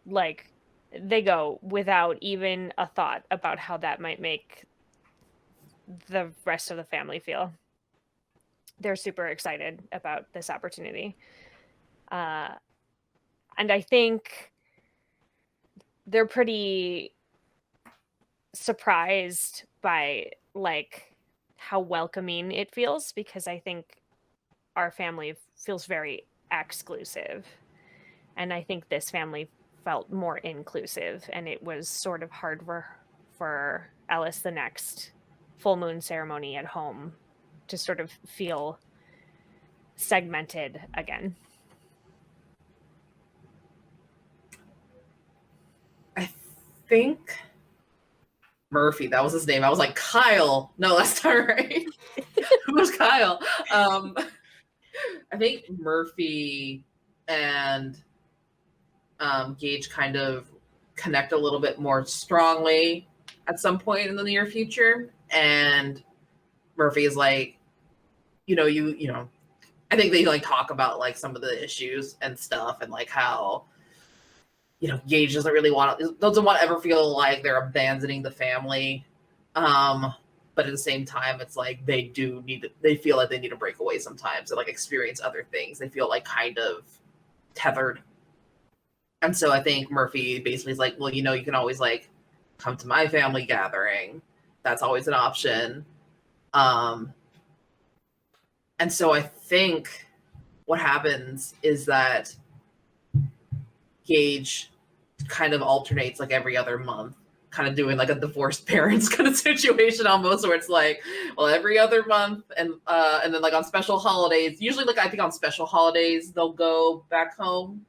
Like, they go without even a thought about how that might make the rest of the family feel. They're super excited about this opportunity. And I think they're pretty surprised by like how welcoming it feels, because I think our family feels very exclusive. And I think this family felt more inclusive, and it was sort of hard for Ellis the next full moon ceremony at home to sort of feel segmented again. I think Murphy, that was his name. I was like, Kyle. No, that's not right. Who was Kyle? I think Murphy and Gage kind of connect a little bit more strongly at some point in the near future. And Murphy is like, you know, I think they like talk about like some of the issues and stuff, and like how, you know, Gage doesn't want to ever feel like they're abandoning the family. But at the same time, it's like they feel like they need to break away sometimes and like experience other things. They feel like kind of tethered. And so I think Murphy basically is like, well, you know, you can always like come to my family gathering. That's always an option. And so I think what happens is that Gage kind of alternates like every other month, kind of doing like a divorced parents kind of situation almost, where it's like, well, every other month, and then like on special holidays, usually like I think on special holidays they'll go back home,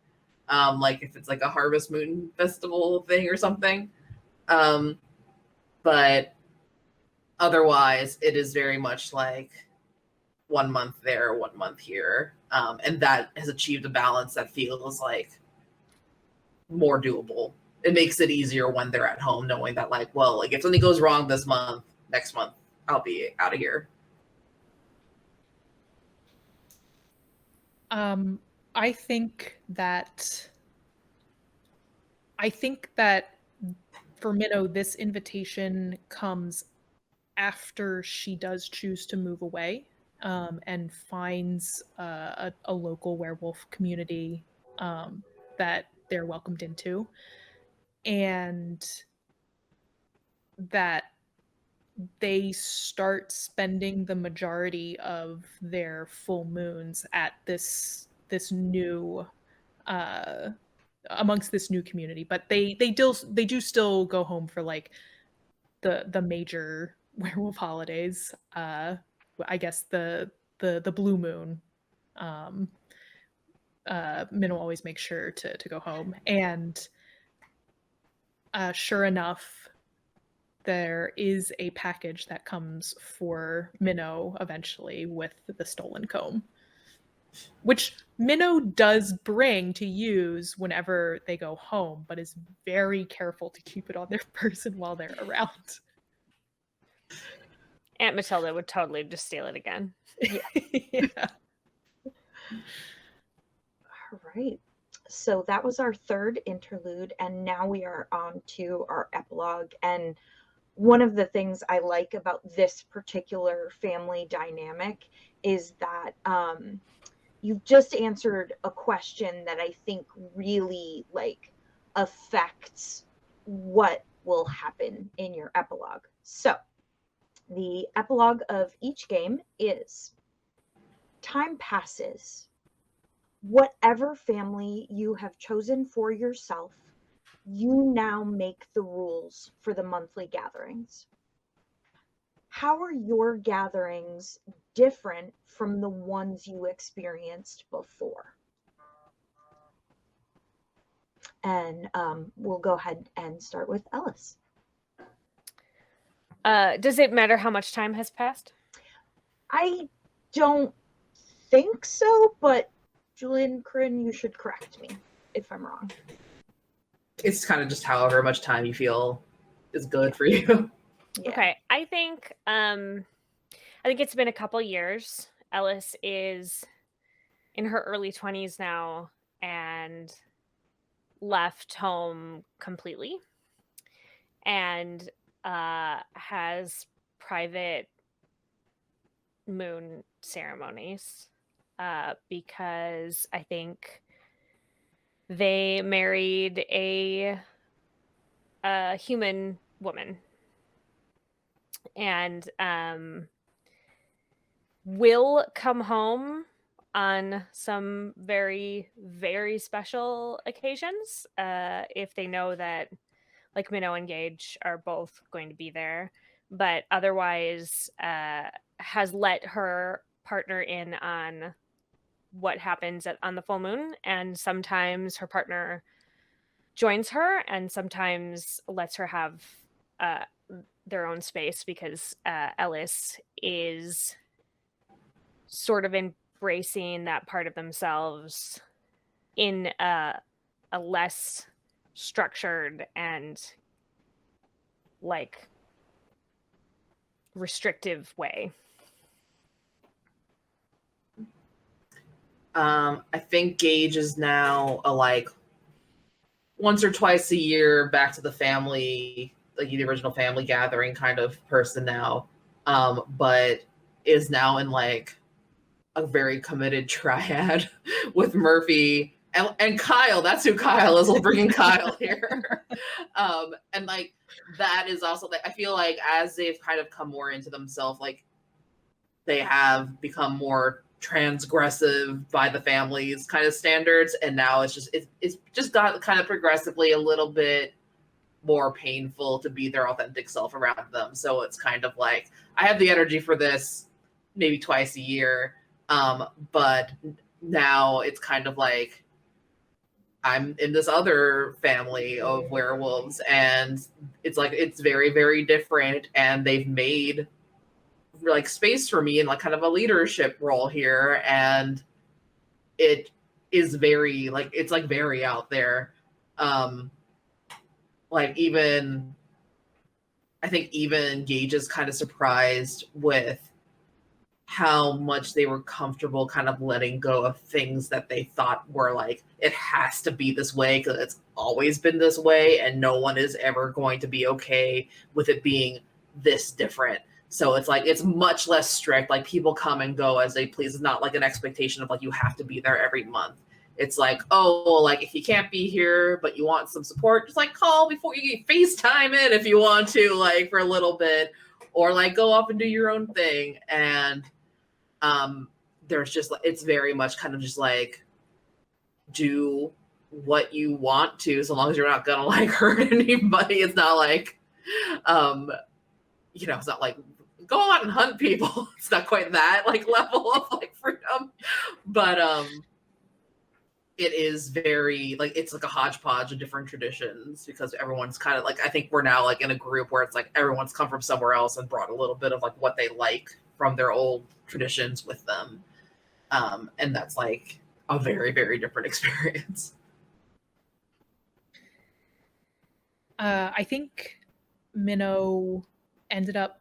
like if it's like a Harvest Moon festival thing or something, but otherwise it is very much like 1 month there, 1 month here, and that has achieved a balance that feels like more doable. It makes it easier when they're at home, knowing that like, well, like if something goes wrong this month, next month I'll be out of here. I think that for Minnow, this invitation comes after she does choose to move away, and finds a local werewolf community that they're welcomed into, and that they start spending the majority of their full moons at this new amongst this new community. But they do still go home for like the major werewolf holidays. I guess the blue moon. Minnow always makes sure to go home, and sure enough, there is a package that comes for Minnow eventually with the stolen comb, which Minnow does bring to use whenever they go home, but is very careful to keep it on their person while they're around. Aunt Matilda would totally just steal it again. Yeah. All right. So that was our third interlude, and now we are on to our epilogue. And one of the things I like about this particular family dynamic is that you've just answered a question that I think really like affects what will happen in your epilogue. So the epilogue of each game is: time passes. Whatever family you have chosen for yourself, you now make the rules for the monthly gatherings. How are your gatherings different from the ones you experienced before? And we'll go ahead and start with Ellis. Does it matter how much time has passed? I don't think so, but Julian, Corinne, you should correct me if I'm wrong. It's kind of just however much time you feel is good for you. Yeah. Okay, I think it's been a couple years. Ellis is in her early 20s now and left home completely, and has private moon ceremonies because I think they married a human woman, and will come home on some very, very special occasions if they know that like Minnow and Gage are both going to be there, but otherwise has let her partner in on what happens on the full moon, and sometimes her partner joins her and sometimes lets her have their own space, because Ellis is sort of embracing that part of themselves in a less structured and like restrictive way. I think Gage is now a like once or twice a year back to the family, like the original family gathering kind of person now, but is now in like a very committed triad with Murphy and Kyle. That's who Kyle is. We'll bring in Kyle here. And like that is also like I feel like as they've kind of come more into themselves, like they have become more transgressive by the family's kind of standards, and now it's just got kind of progressively a little bit more painful to be their authentic self around them. So it's kind of like I have the energy for this maybe twice a year, but now it's kind of like I'm in this other family of werewolves, and it's like it's very, very different, and they've made like space for me in like kind of a leadership role here, and it is very like it's like very out there. Like even I think even Gage is kind of surprised with how much they were comfortable kind of letting go of things that they thought were like it has to be this way because it's always been this way and no one is ever going to be okay with it being this different. So it's like it's much less strict. Like people come and go as they please. It's not like an expectation of like you have to be there every month. It's like, oh, well, like if you can't be here but you want some support, just like call before you FaceTime in if you want to, like for a little bit, or like go off and do your own thing. And there's just like it's very much kind of just like do what you want to, so long as you're not gonna like hurt anybody. It's not like you know, it's not like go out and hunt people. It's not quite that like level of like freedom, but it is very like it's like a hodgepodge of different traditions because everyone's kind of like I think we're now like in a group where it's like everyone's come from somewhere else and brought a little bit of like what they like from their old traditions with them, and that's like a very, very different experience. I think Minnow ended up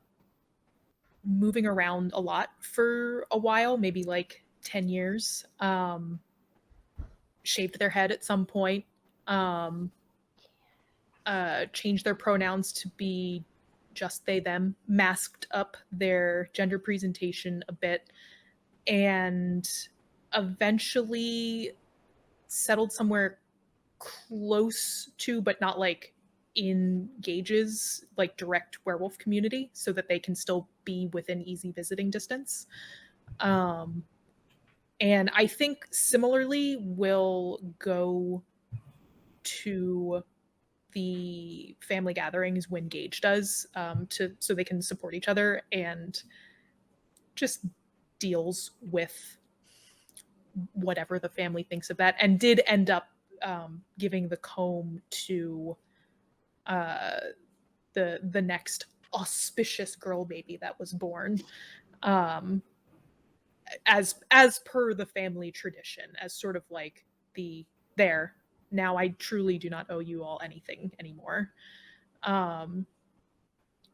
moving around a lot for a while, maybe like 10 years. Shaved their head at some point, changed their pronouns to be just they, them, masked up their gender presentation a bit, and eventually settled somewhere close to, but not like in Gage's like direct werewolf community so that they can still be within easy visiting distance. And I think similarly will go to the family gatherings when Gage does, so they can support each other and just deals with whatever the family thinks of that, and did end up giving the comb to the next auspicious girl baby that was born, as per the family tradition, as sort of like the there now I truly do not owe you all anything anymore. And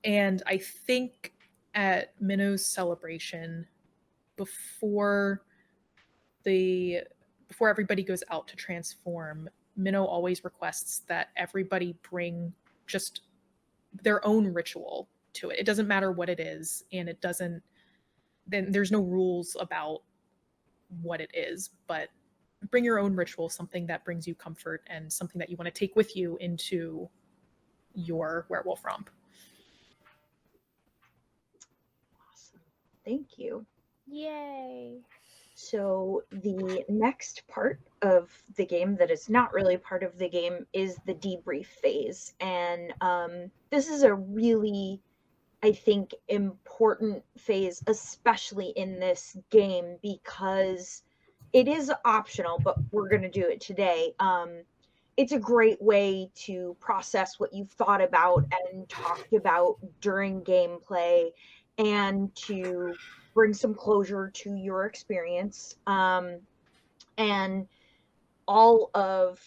I think at Minnow's celebration, before everybody goes out to transform, Minnow always requests that everybody bring just their own ritual to it. It doesn't matter what it is, and then there's no rules about what it is, but bring your own ritual, something that brings you comfort and something that you want to take with you into your werewolf romp. Awesome. Thank you. Yay. So the next part of the game that is not really part of the game is the debrief phase. And this is a really, I think, important phase, especially in this game, because it is optional, but we're going to do it today. It's a great way to process what you've thought about and talked about during gameplay, and to bring some closure to your experience. And all of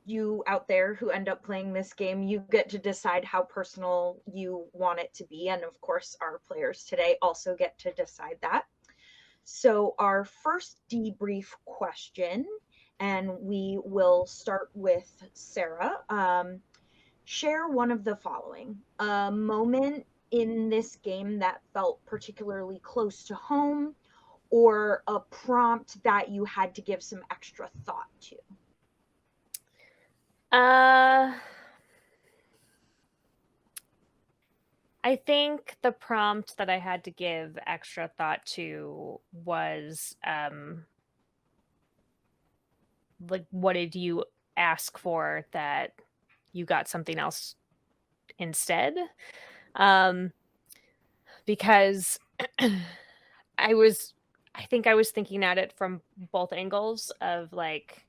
you out there who end up playing this game, you get to decide how personal you want it to be. And of course, our players today also get to decide that. So our first debrief question, and we will start with Sarah. Share one of the following: a moment in this game that felt particularly close to home, or a prompt that you had to give some extra thought to. I think the prompt that I had to give extra thought to was like, what did you ask for that you got something else instead? Because I think I was thinking at it from both angles of like,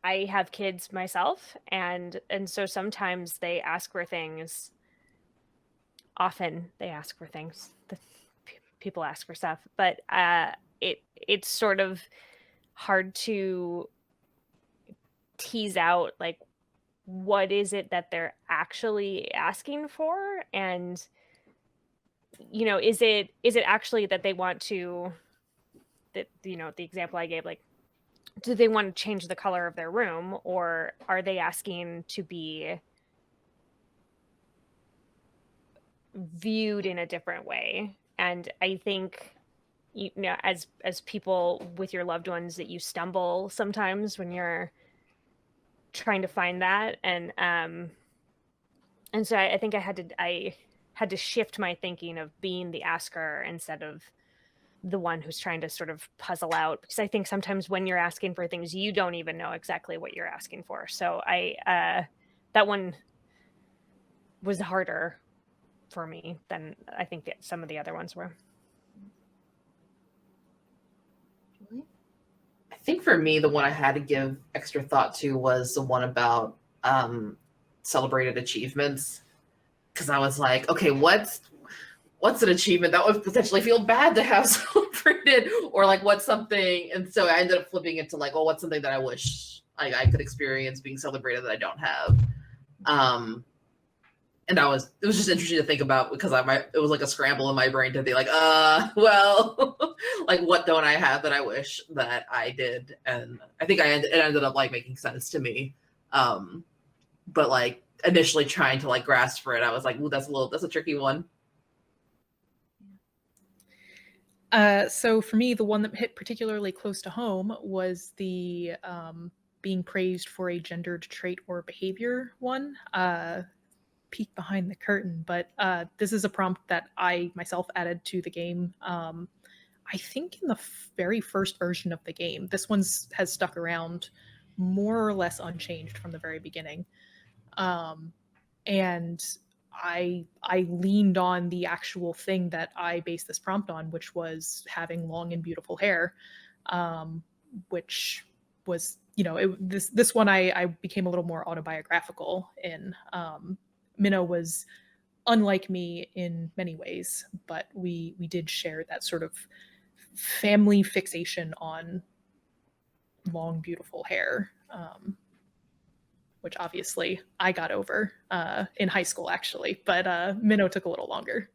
I have kids myself, and so sometimes they ask for things. Often they ask for things. People ask for stuff, but it's sort of hard to tease out like what is it that they're actually asking for, and is it actually that they want to, that the example I gave, like, do they want to change the color of their room, or are they asking to be viewed in a different way? And I think as people with your loved ones, that you stumble sometimes when you're trying to find that, and so I think I had to shift my thinking of being the asker instead of the one who's trying to sort of puzzle out, because I think sometimes when you're asking for things, you don't even know exactly what you're asking for. So that one was harder for me than I think that some of the other ones were. I think for me, the one I had to give extra thought to was the one about celebrated achievements, because I was like, okay, what's an achievement that would potentially feel bad to have celebrated, or like what's something, and so I ended up flipping it to like, well, what's something that I wish I could experience being celebrated that I don't have. And it was just interesting to think about, because it was like a scramble in my brain to be like, well, like what don't I have that I wish that I did? And I think it ended up like making sense to me. But like initially trying to like grasp for it, I was like, ooh, that's a tricky one. So for me, the one that hit particularly close to home was the being praised for a gendered trait or behavior one. Peek behind the curtain, but this is a prompt that I myself added to the game. I think in the very first version of the game. This has stuck around more or less unchanged from the very beginning. And I leaned on the actual thing that I based this prompt on, which was having long and beautiful hair, which was, this one I became a little more autobiographical in. Minnow was unlike me in many ways, but we did share that sort of family fixation on long, beautiful hair, which obviously I got over in high school, actually, but Minnow took a little longer.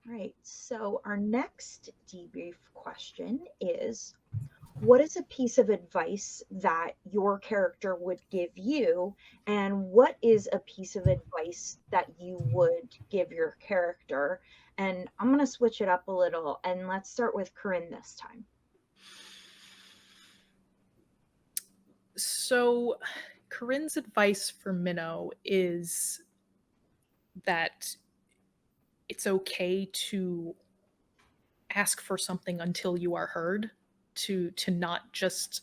Right. So our next debrief question is, what is a piece of advice that your character would give you, and what is a piece of advice that you would give your character? And I'm going to switch it up a little, and let's start with Corinne this time. So Corinne's advice for Minnow is that it's okay to ask for something until you are heard, to not just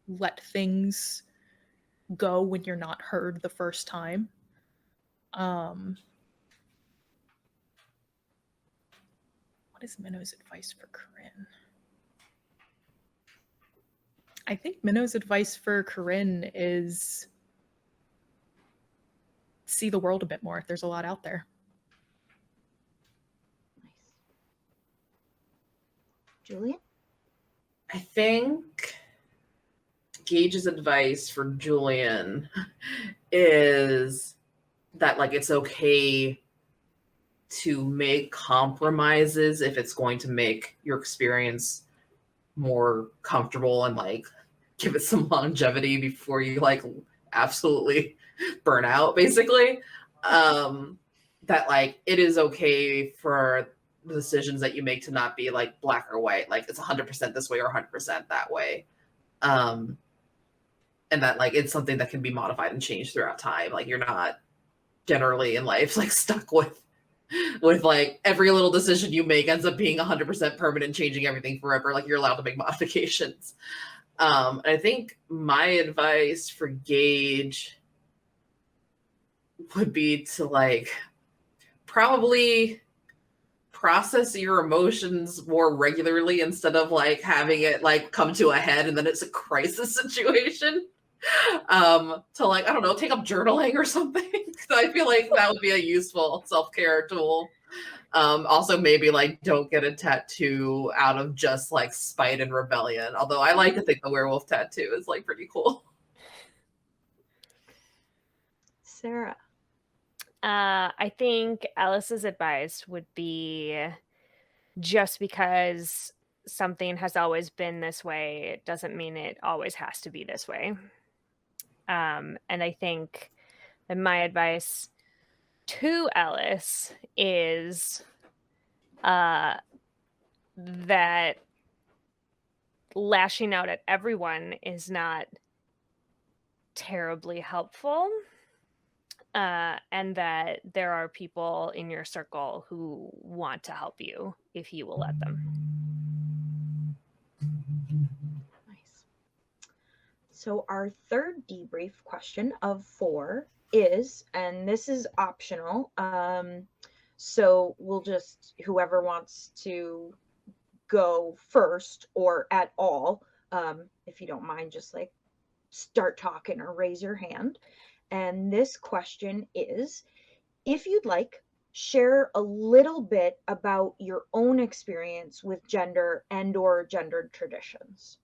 let things go when you're not heard the first time. What is Minnow's advice for Corinne? I think Minnow's advice for Corinne is see the world a bit more. There's a lot out there. Nice. Julian? I think Gage's advice for Julian is that like it's okay to make compromises if it's going to make your experience more comfortable and like give it some longevity before you like absolutely burn out, basically. That like it is okay for the decisions that you make to not be like black or white, like it's 100% this way or 100% that way. And that like it's something that can be modified and changed throughout time. Like you're not generally in life like stuck with like every little decision you make ends up being 100% permanent, changing everything forever. Like you're allowed to make modifications. I think my advice for Gage would be to like probably process your emotions more regularly instead of like having it like come to a head and then it's a crisis situation. To like, I don't know, take up journaling or something. So I feel like that would be a useful self-care tool. Also maybe like don't get a tattoo out of just like spite and rebellion. Although I like to think the werewolf tattoo is like pretty cool. Sarah. I think Alice's advice would be just because something has always been this way, it doesn't mean it always has to be this way. And I think that my advice to Alice is that lashing out at everyone is not terribly helpful. And that there are people in your circle who want to help you if you will let them. Nice. So our third debrief question of 4 is, and this is optional, so we'll just, whoever wants to go first or at all, if you don't mind, just like start talking or raise your hand. And this question is, if you'd like, share a little bit about your own experience with gender and or gendered traditions.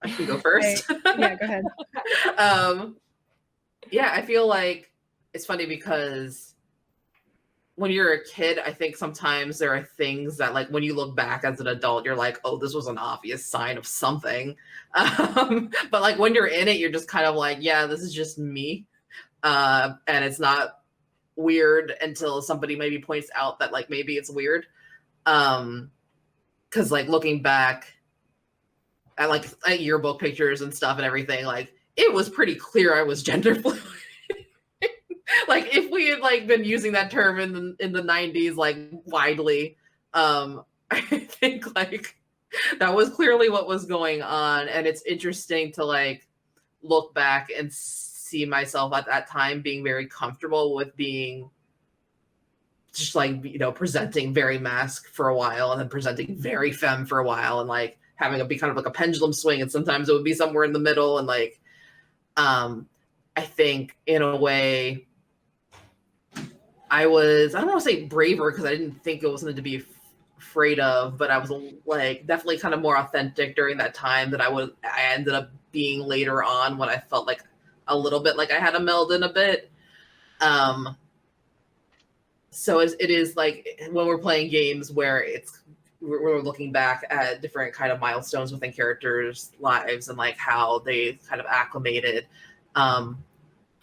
I can go first. Yeah, go ahead. Yeah, I feel like it's funny because when you're a kid, I think sometimes there are things that like when you look back as an adult, you're like, oh, this was an obvious sign of something. But like when you're in it, you're just kind of like, yeah, this is just me. And it's not weird until somebody maybe points out that like maybe it's weird. Because like looking back at yearbook pictures and stuff and everything, like it was pretty clear I was gender fluid. Like if we had like been using that term in the 90s like widely, I think like that was clearly what was going on. And it's interesting to like look back and see myself at that time being very comfortable with being just like, you know, presenting very masc for a while and then presenting very femme for a while and like having it be kind of like a pendulum swing, and sometimes it would be somewhere in the middle. And like I think in a way I don't want to say braver because I didn't think it was something to be afraid of, but I was like definitely kind of more authentic during that time that I ended up being later on when I felt like a little bit like I had to meld in a bit. So it is like when we're playing games where we're looking back at different kind of milestones within characters' lives and like how they kind of acclimated.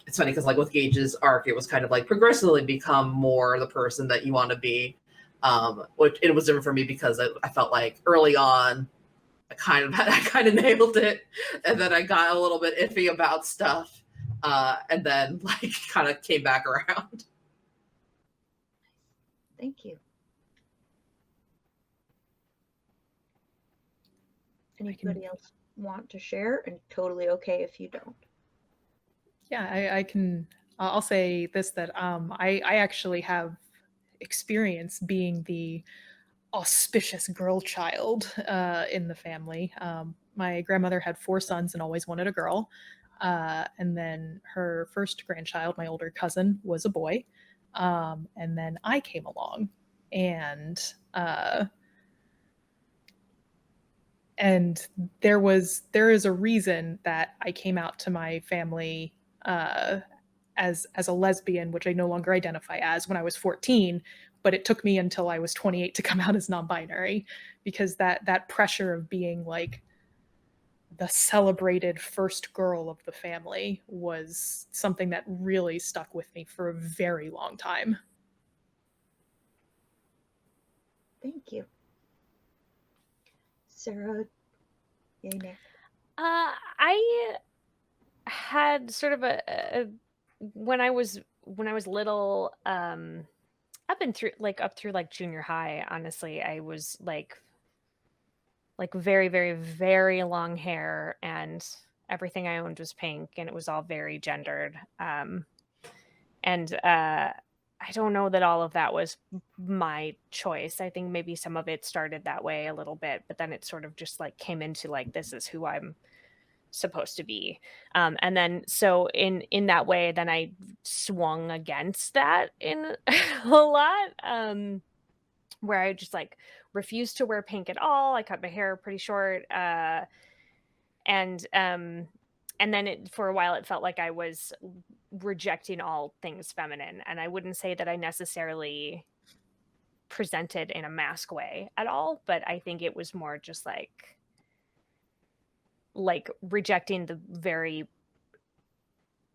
It's funny because like with Gage's arc, it was kind of like progressively become more the person that you want to be. Which it was different for me because I felt like early on I kind of nailed it, and then I got a little bit iffy about stuff, and then like kind of came back around. Thank you. Anybody else want to share? And totally okay if you don't. Yeah, I can. I'll say this, that I actually have experience being the auspicious girl child in the family. My grandmother had 4 sons and always wanted a girl. And then her first grandchild, my older cousin, was a boy. And then I came along, and there is a reason that I came out to my family as a lesbian, which I no longer identify as, when I was 14. But it took me until I was 28 to come out as non-binary, because that pressure of being like the celebrated first girl of the family was something that really stuck with me for a very long time. Thank you. Sarah, yay, Nick. I had sort of a when I was little, up through like junior high, honestly, I was like very, very, very long hair, and everything I owned was pink, and it was all very gendered. And I don't know that all of that was my choice. I think maybe some of it started that way a little bit, but then it sort of just like came into like, this is who I'm supposed to be. And then so in that way, then I swung against that in a lot, where I just like refused to wear pink at all. I cut my hair pretty short, and then for a while it felt like I was rejecting all things feminine, and I wouldn't say that I necessarily presented in a mask way at all, but I think it was more just like rejecting the very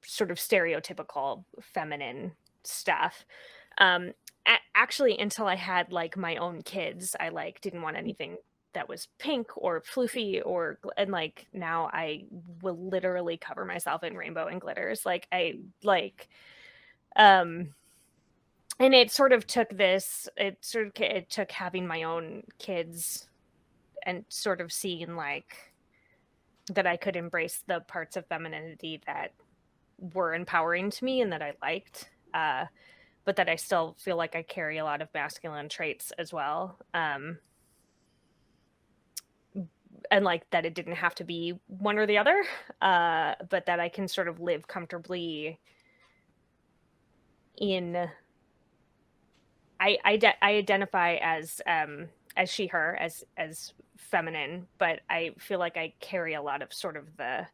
sort of stereotypical feminine stuff. Actually, until I had like my own kids, I like didn't want anything that was pink or floofy and like now I will literally cover myself in rainbow and glitters. And it sort of took it took having my own kids and sort of seeing like that I could embrace the parts of femininity that were empowering to me and that I liked, but that I still feel like I carry a lot of masculine traits as well. And like that it didn't have to be one or the other, but that I can sort of live comfortably in. I identify as she, her, as feminine, but I feel like I carry a lot of sort of the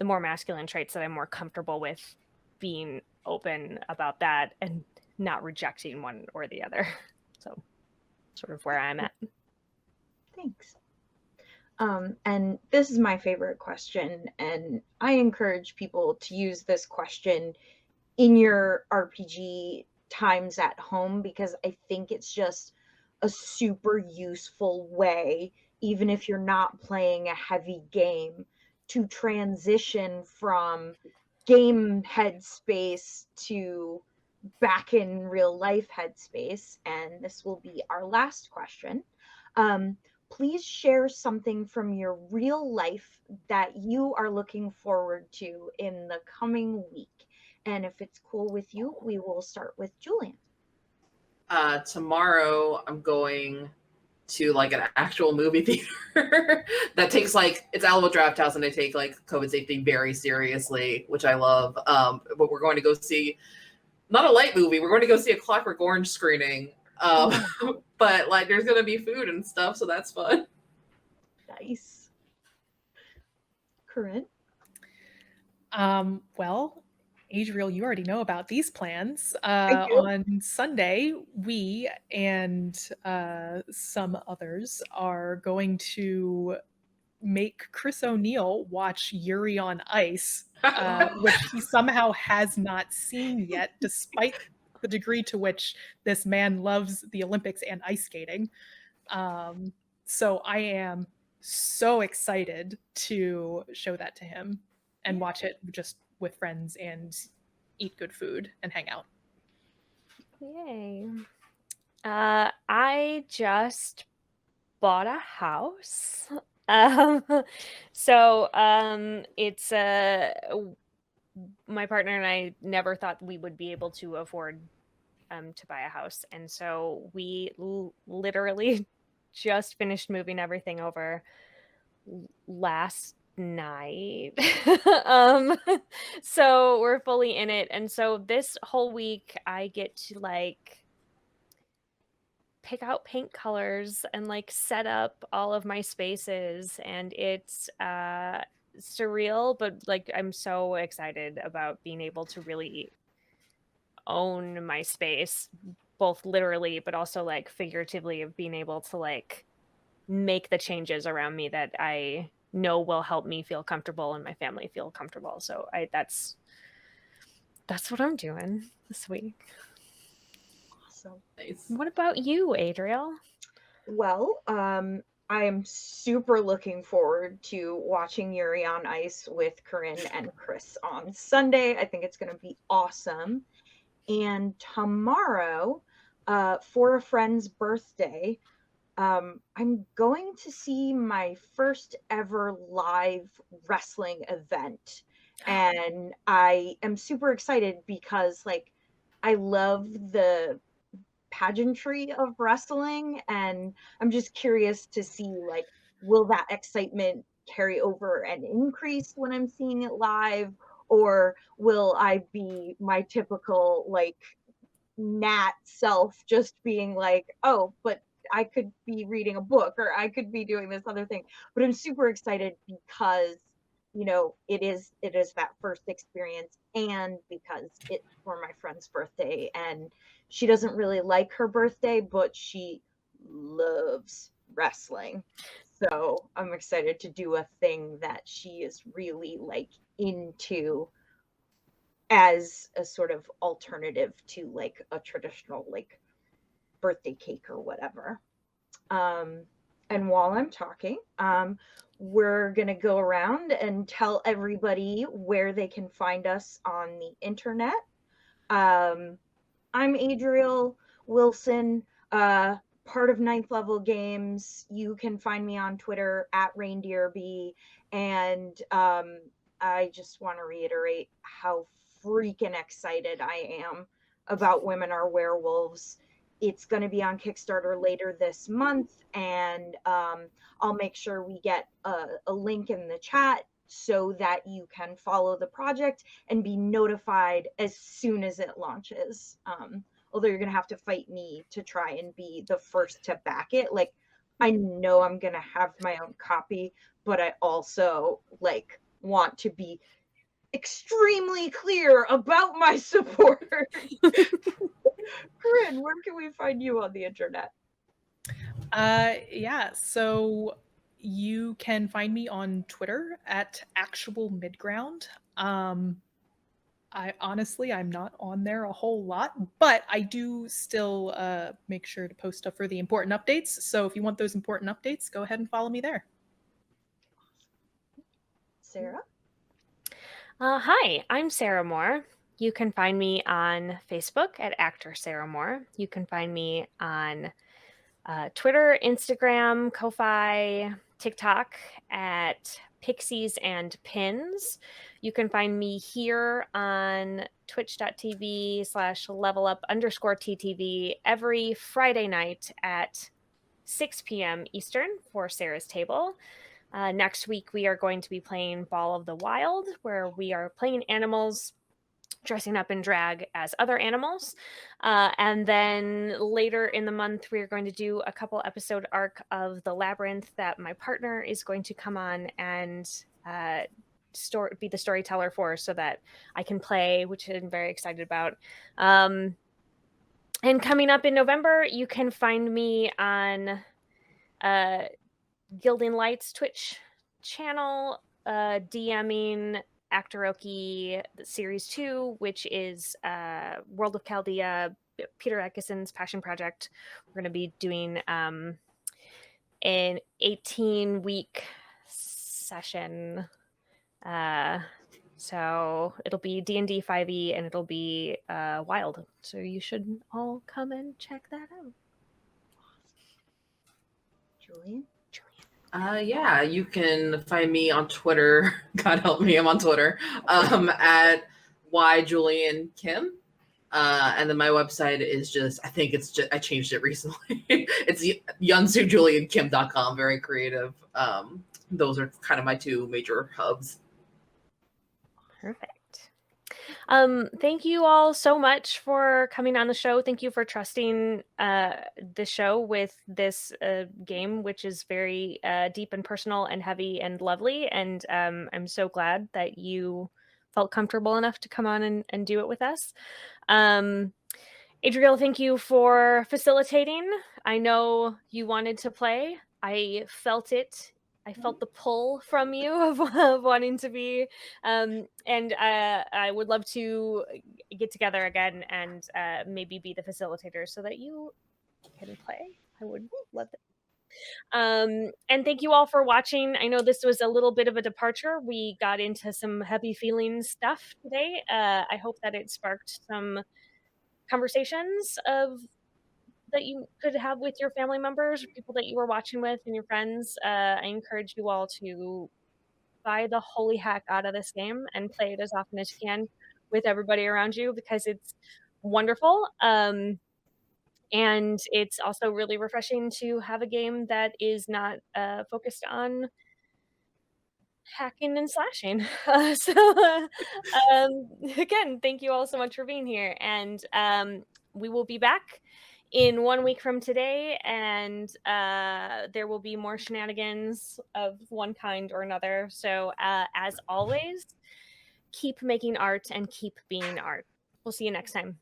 more masculine traits that I'm more comfortable with being open about that and not rejecting one or the other. So sort of where I'm at. Thanks. And this is my favorite question, and I encourage people to use this question in your RPG times at home, because I think it's just a super useful way, even if you're not playing a heavy game, to transition from game headspace to back in real life headspace. And this will be our last question. Please share something from your real life that you are looking forward to in the coming week. And if it's cool with you, we will start with Julian. Tomorrow I'm going to like an actual movie theater that takes like, it's Alamo Draft House, and they take like COVID safety very seriously, which I love. But we're going to go see not a light movie. We're going to go see a Clockwork Orange screening. But like there's gonna be food and stuff, so that's fun. Nice. Corinne? Well, Adriel, you already know about these plans. I do. On Sunday, we and some others are going to make Chris O'Neill watch Yuri on Ice, which he somehow has not seen yet, despite the degree to which this man loves the Olympics and ice skating. So I am so excited to show that to him and watch it just with friends and eat good food and hang out. Yay. I just bought a house. It's my partner and I never thought we would be able to afford to buy a house, and so we literally just finished moving everything over last night. um so we're fully in it, and so this whole week I get to like pick out paint colors and like set up all of my spaces, and it's surreal, but like I'm so excited about being able to really own my space, both literally but also like figuratively, of being able to like make the changes around me that I know will help me feel comfortable and my family feel comfortable. So that's what I'm doing this week. Awesome. Nice. What about you, Adriel? Well, I am super looking forward to watching Yuri on Ice with Corinne and Chris on Sunday. I think it's going to be awesome. And tomorrow, for a friend's birthday, I'm going to see my first ever live wrestling event. And I am super excited because, like, I love the pageantry of wrestling, and I'm just curious to see, like, will that excitement carry over and increase when I'm seeing it live, or will I be my typical, like, Nat self, just being like, oh, but I could be reading a book or I could be doing this other thing. But I'm super excited because, you know, it is that first experience, and because it's for my friend's birthday, and she doesn't really like her birthday, but she loves wrestling. So I'm excited to do a thing that she is really like into, as a sort of alternative to like a traditional like birthday cake or whatever. And while I'm talking, we're going to go around and tell everybody where they can find us on the internet. I'm Adriel Wilson, part of Ninth Level Games. You can find me on Twitter at ReindeerB. And I just want to reiterate how freaking excited I am about Women Are Werewolves. It's going to be on Kickstarter later this month, and I'll make sure we get a link in the chat so that you can follow the project and be notified as soon as it launches. Although you're going to have to fight me to try and be the first to back it. Like, I know I'm going to have my own copy, but I also like want to be extremely clear about my support. Corinne, where can we find you on the internet? Yeah, so you can find me on Twitter at Actual Midground. I honestly, I'm not on there a whole lot, but I do still make sure to post stuff for the important updates. So if you want those important updates, go ahead and follow me there. Sarah? Hi, I'm Sarah Moore. You can find me on Facebook at Actor Sarah Moore. You can find me on Twitter, Instagram, Ko-Fi, TikTok at Pixies and Pins. You can find me here on twitch.tv/levelup_TTV every Friday night at 6 p.m. Eastern for Sarah's Table. Next week, we are going to be playing Ball of the Wild, where we are playing animals dressing up in drag as other animals. And then later in the month, we're going to do a couple episode arc of The Labyrinth that my partner is going to come on and be the storyteller for, so that I can play, which I'm very excited about. And coming up in November, you can find me on Gilding Lights Twitch channel, DMing Actoroki Series 2, which is World of Chaldea, Peter Atkinson's passion project. We're going to be doing an 18-week session. So it'll be D&D 5e, and it'll be wild. So you should all come and check that out. Julian? Yeah, you can find me on Twitter. God help me, I'm on Twitter. At YJulianKim. And then my website is I changed it recently. It's YunsuJulianKim.com. Very creative. those are kind of my two major hubs. Perfect. Thank you all so much for coming on the show. Thank you for trusting the show with this game, which is very deep and personal and heavy and lovely. And I'm so glad that you felt comfortable enough to come on and do it with us. Adriel, thank you for facilitating. I know you wanted to play. I felt it. I felt the pull from you of wanting to be. And I would love to get together again and maybe be the facilitator so that you can play. I would love it. And thank you all for watching. I know this was a little bit of a departure. We got into some heavy feeling stuff today. I hope that it sparked some conversations that you could have with your family members, people that you were watching with, and your friends. I encourage you all to buy the holy heck out of this game and play it as often as you can with everybody around you, because it's wonderful. And it's also really refreshing to have a game that is not focused on hacking and slashing. Again, thank you all so much for being here. And we will be back in 1 week from today, and there will be more shenanigans of one kind or another. So as always, keep making art and keep being art. We'll see you next time.